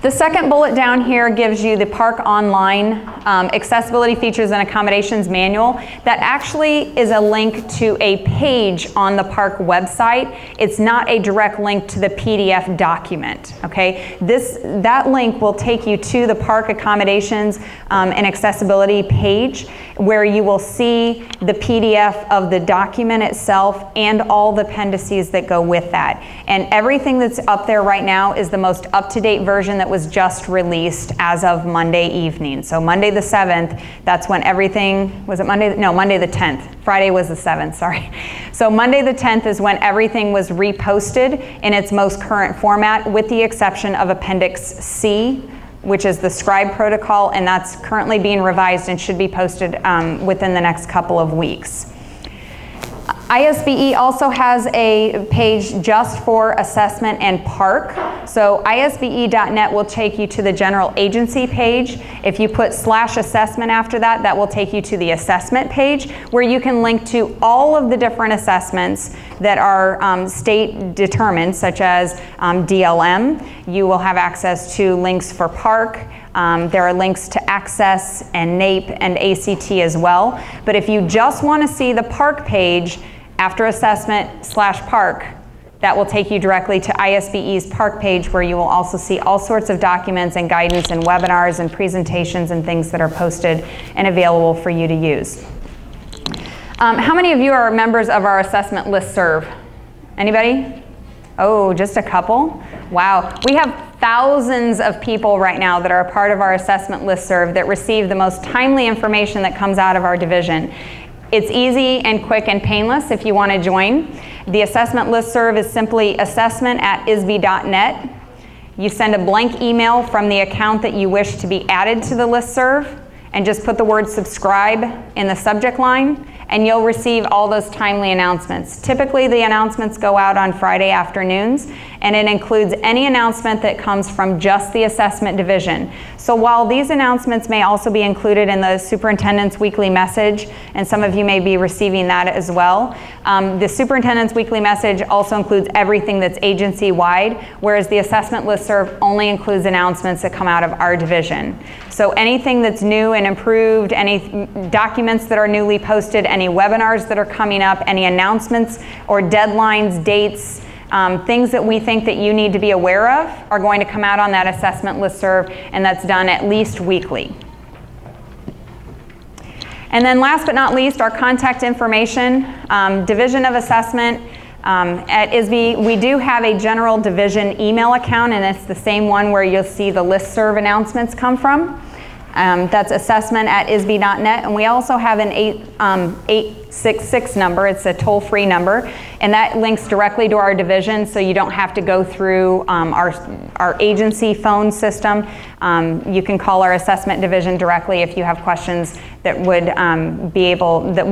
The second bullet down here gives you the PARCC Online Accessibility Features and Accommodations Manual. That actually is a link to a page on the PARCC website. It's not a direct link to the PDF document, okay? That link will take you to the PARCC Accommodations and Accessibility page, where you will see the PDF of the document itself and all the appendices that go with that. And everything that's up there right now is the most up-to-date version that was just released as of Monday evening. So Monday the 7th, that's when everything, was it Monday? No, Monday the 10th. Friday was the 7th, sorry. So Monday the 10th is when everything was reposted in its most current format, with the exception of Appendix C, which is the scribe protocol, and that's currently being revised and should be posted within the next couple of weeks. ISBE also has a page just for assessment and PARCC. So ISBE.net will take you to the general agency page. If you put /assessment after that, that will take you to the assessment page, where you can link to all of the different assessments that are state determined, such as DLM. You will have access to links for PARCC. There are links to Access and NAEP and ACT as well. But if you just want to see the PARCC page after assessment/PARCC, that will take you directly to ISBE's PARCC page, where you will also see all sorts of documents and guidance and webinars and presentations and things that are posted and available for you to use. How many of you are members of our assessment listserv? Anybody? Oh, just a couple? Wow. We have thousands of people right now that are a part of our assessment listserv that receive the most timely information that comes out of our division. It's easy and quick and painless if you want to join. The assessment listserv is simply assessment@isbe.net. You send a blank email from the account that you wish to be added to the listserv, and just put the word subscribe in the subject line, and you'll receive all those timely announcements. Typically, the announcements go out on Friday afternoons, and it includes any announcement that comes from just the assessment division. So while these announcements may also be included in the superintendent's weekly message, and some of you may be receiving that as well, the superintendent's weekly message also includes everything that's agency-wide, whereas the assessment listserv only includes announcements that come out of our division. So anything that's new and improved, any documents that are newly posted, any webinars that are coming up, any announcements or deadlines, dates, things that we think that you need to be aware of are going to come out on that assessment listserv, and that's done at least weekly. And then last but not least, our contact information. Division of Assessment at ISBE, we do have a general division email account, and it's the same one where you'll see the listserv announcements come from. That's assessment@isbe.net, and we also have an 866 number. It's a toll-free number, and that links directly to our division, so you don't have to go through our agency phone system. You can call our assessment division directly if you have questions that would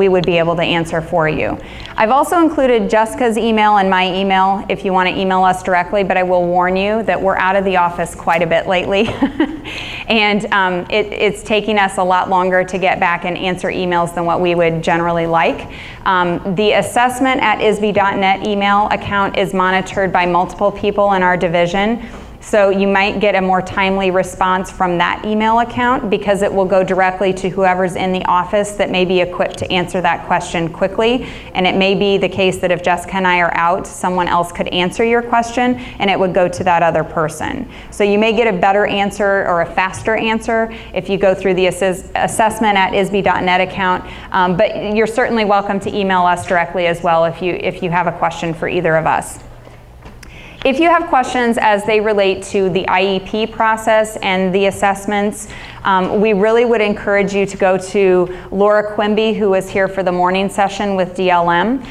we would be able to answer for you. I've also included Jessica's email and my email if you want to email us directly, but I will warn you that we're out of the office quite a bit lately, and it's taking us a lot longer to get back and answer emails than what we would generally like. The assessment@isbe.net email account is monitored by multiple people in our division. So you might get a more timely response from that email account because it will go directly to whoever's in the office that may be equipped to answer that question quickly. And it may be the case that if Jessica and I are out, someone else could answer your question and it would go to that other person. So you may get a better answer or a faster answer if you go through the assessment@isbe.net account. But you're certainly welcome to email us directly as well if you have a question for either of us. If you have questions as they relate to the IEP process and the assessments, we really would encourage you to go to Laura Quimby, who is here for the morning session with DLM.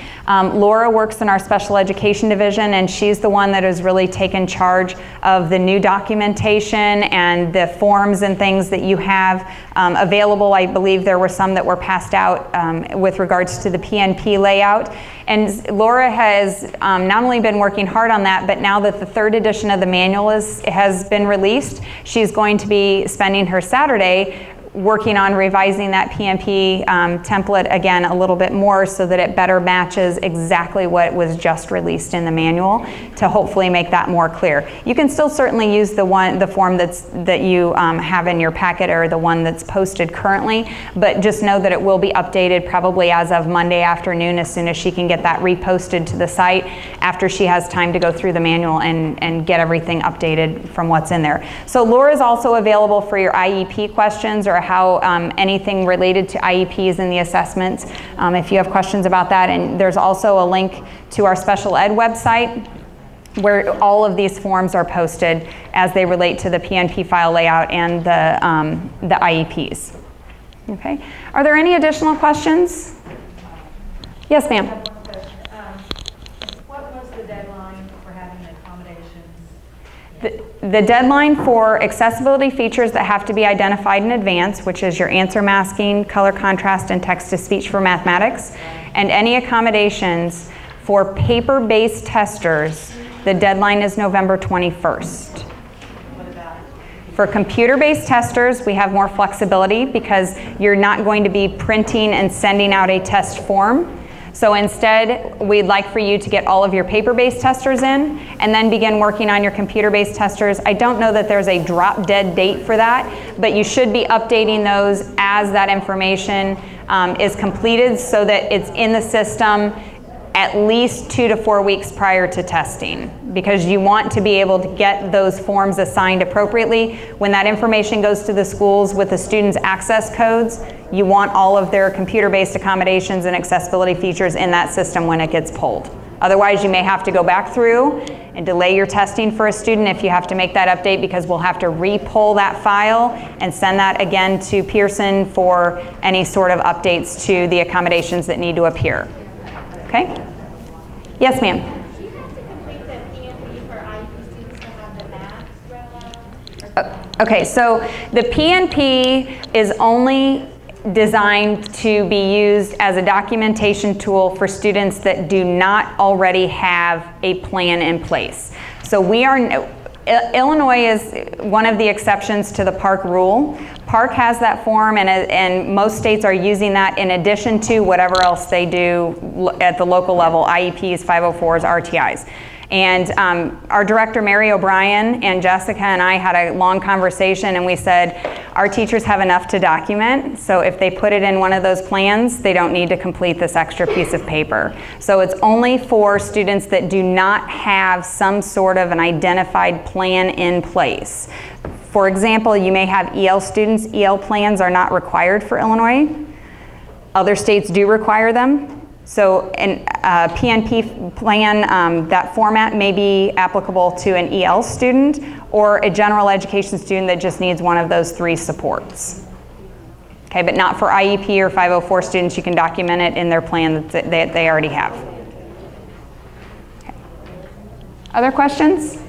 Laura works in our special education division, and she's the one that has really taken charge of the new documentation and the forms and things that you have available. I believe there were some that were passed out with regards to the PNP layout. And Laura has not only been working hard on that, but now that the 3rd edition of the manual has been released, she's going to be spending her Saturday working on revising that PNP template again a little bit more so that it better matches exactly what was just released in the manual to hopefully make that more clear. You can still certainly use the form that you have in your packet or the one that's posted currently, but just know that it will be updated probably as of Monday afternoon as soon as she can get that reposted to the site after she has time to go through the manual and get everything updated from what's in there. So Laura is also available for your IEP questions or how anything related to IEPs and the assessments if you have questions about that. And there's also a link to our special ed website where all of these forms are posted as they relate to the PNP file layout and the IEPs. Okay. Are there any additional questions? Yes, ma'am. What was the deadline for having accommodations? The deadline for accessibility features that have to be identified in advance, which is your answer masking, color contrast, and text-to-speech for mathematics, and any accommodations for paper-based testers, the deadline is November 21st. For computer-based testers, we have more flexibility because you're not going to be printing and sending out a test form. So instead, we'd like for you to get all of your paper-based testers in and then begin working on your computer-based testers. I don't know that there's a drop-dead date for that, but you should be updating those as that information is completed so that it's in the system at least 2 to 4 weeks prior to testing, because you want to be able to get those forms assigned appropriately. When that information goes to the schools with the students' access codes, you want all of their computer-based accommodations and accessibility features in that system when it gets pulled. Otherwise, you may have to go back through and delay your testing for a student if you have to make that update, because we'll have to re-pull that file and send that again to Pearson for any sort of updates to the accommodations that need to appear. Okay? Yes, ma'am. Do you have to complete the PNP for IEP students to have the math read out? Okay, so the PNP is only designed to be used as a documentation tool for students that do not already have a plan in place. So Illinois is one of the exceptions to the PARCC rule. PARCC has that form, and most states are using that in addition to whatever else they do at the local level, IEPs, 504s, RTIs. And our director, Mary O'Brien, and Jessica and I had a long conversation, and we said, our teachers have enough to document, so if they put it in one of those plans, they don't need to complete this extra piece of paper. So it's only for students that do not have some sort of an identified plan in place. For example, you may have EL students. EL plans are not required for Illinois. Other states do require them. So a PNP plan, that format may be applicable to an EL student or a general education student that just needs one of those 3 supports. Okay, but not for IEP or 504 students. You can document it in their plan that they already have. Okay. Other questions?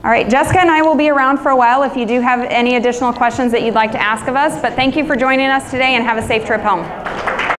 All right, Jessica and I will be around for a while if you do have any additional questions that you'd like to ask of us, but thank you for joining us today and have a safe trip home.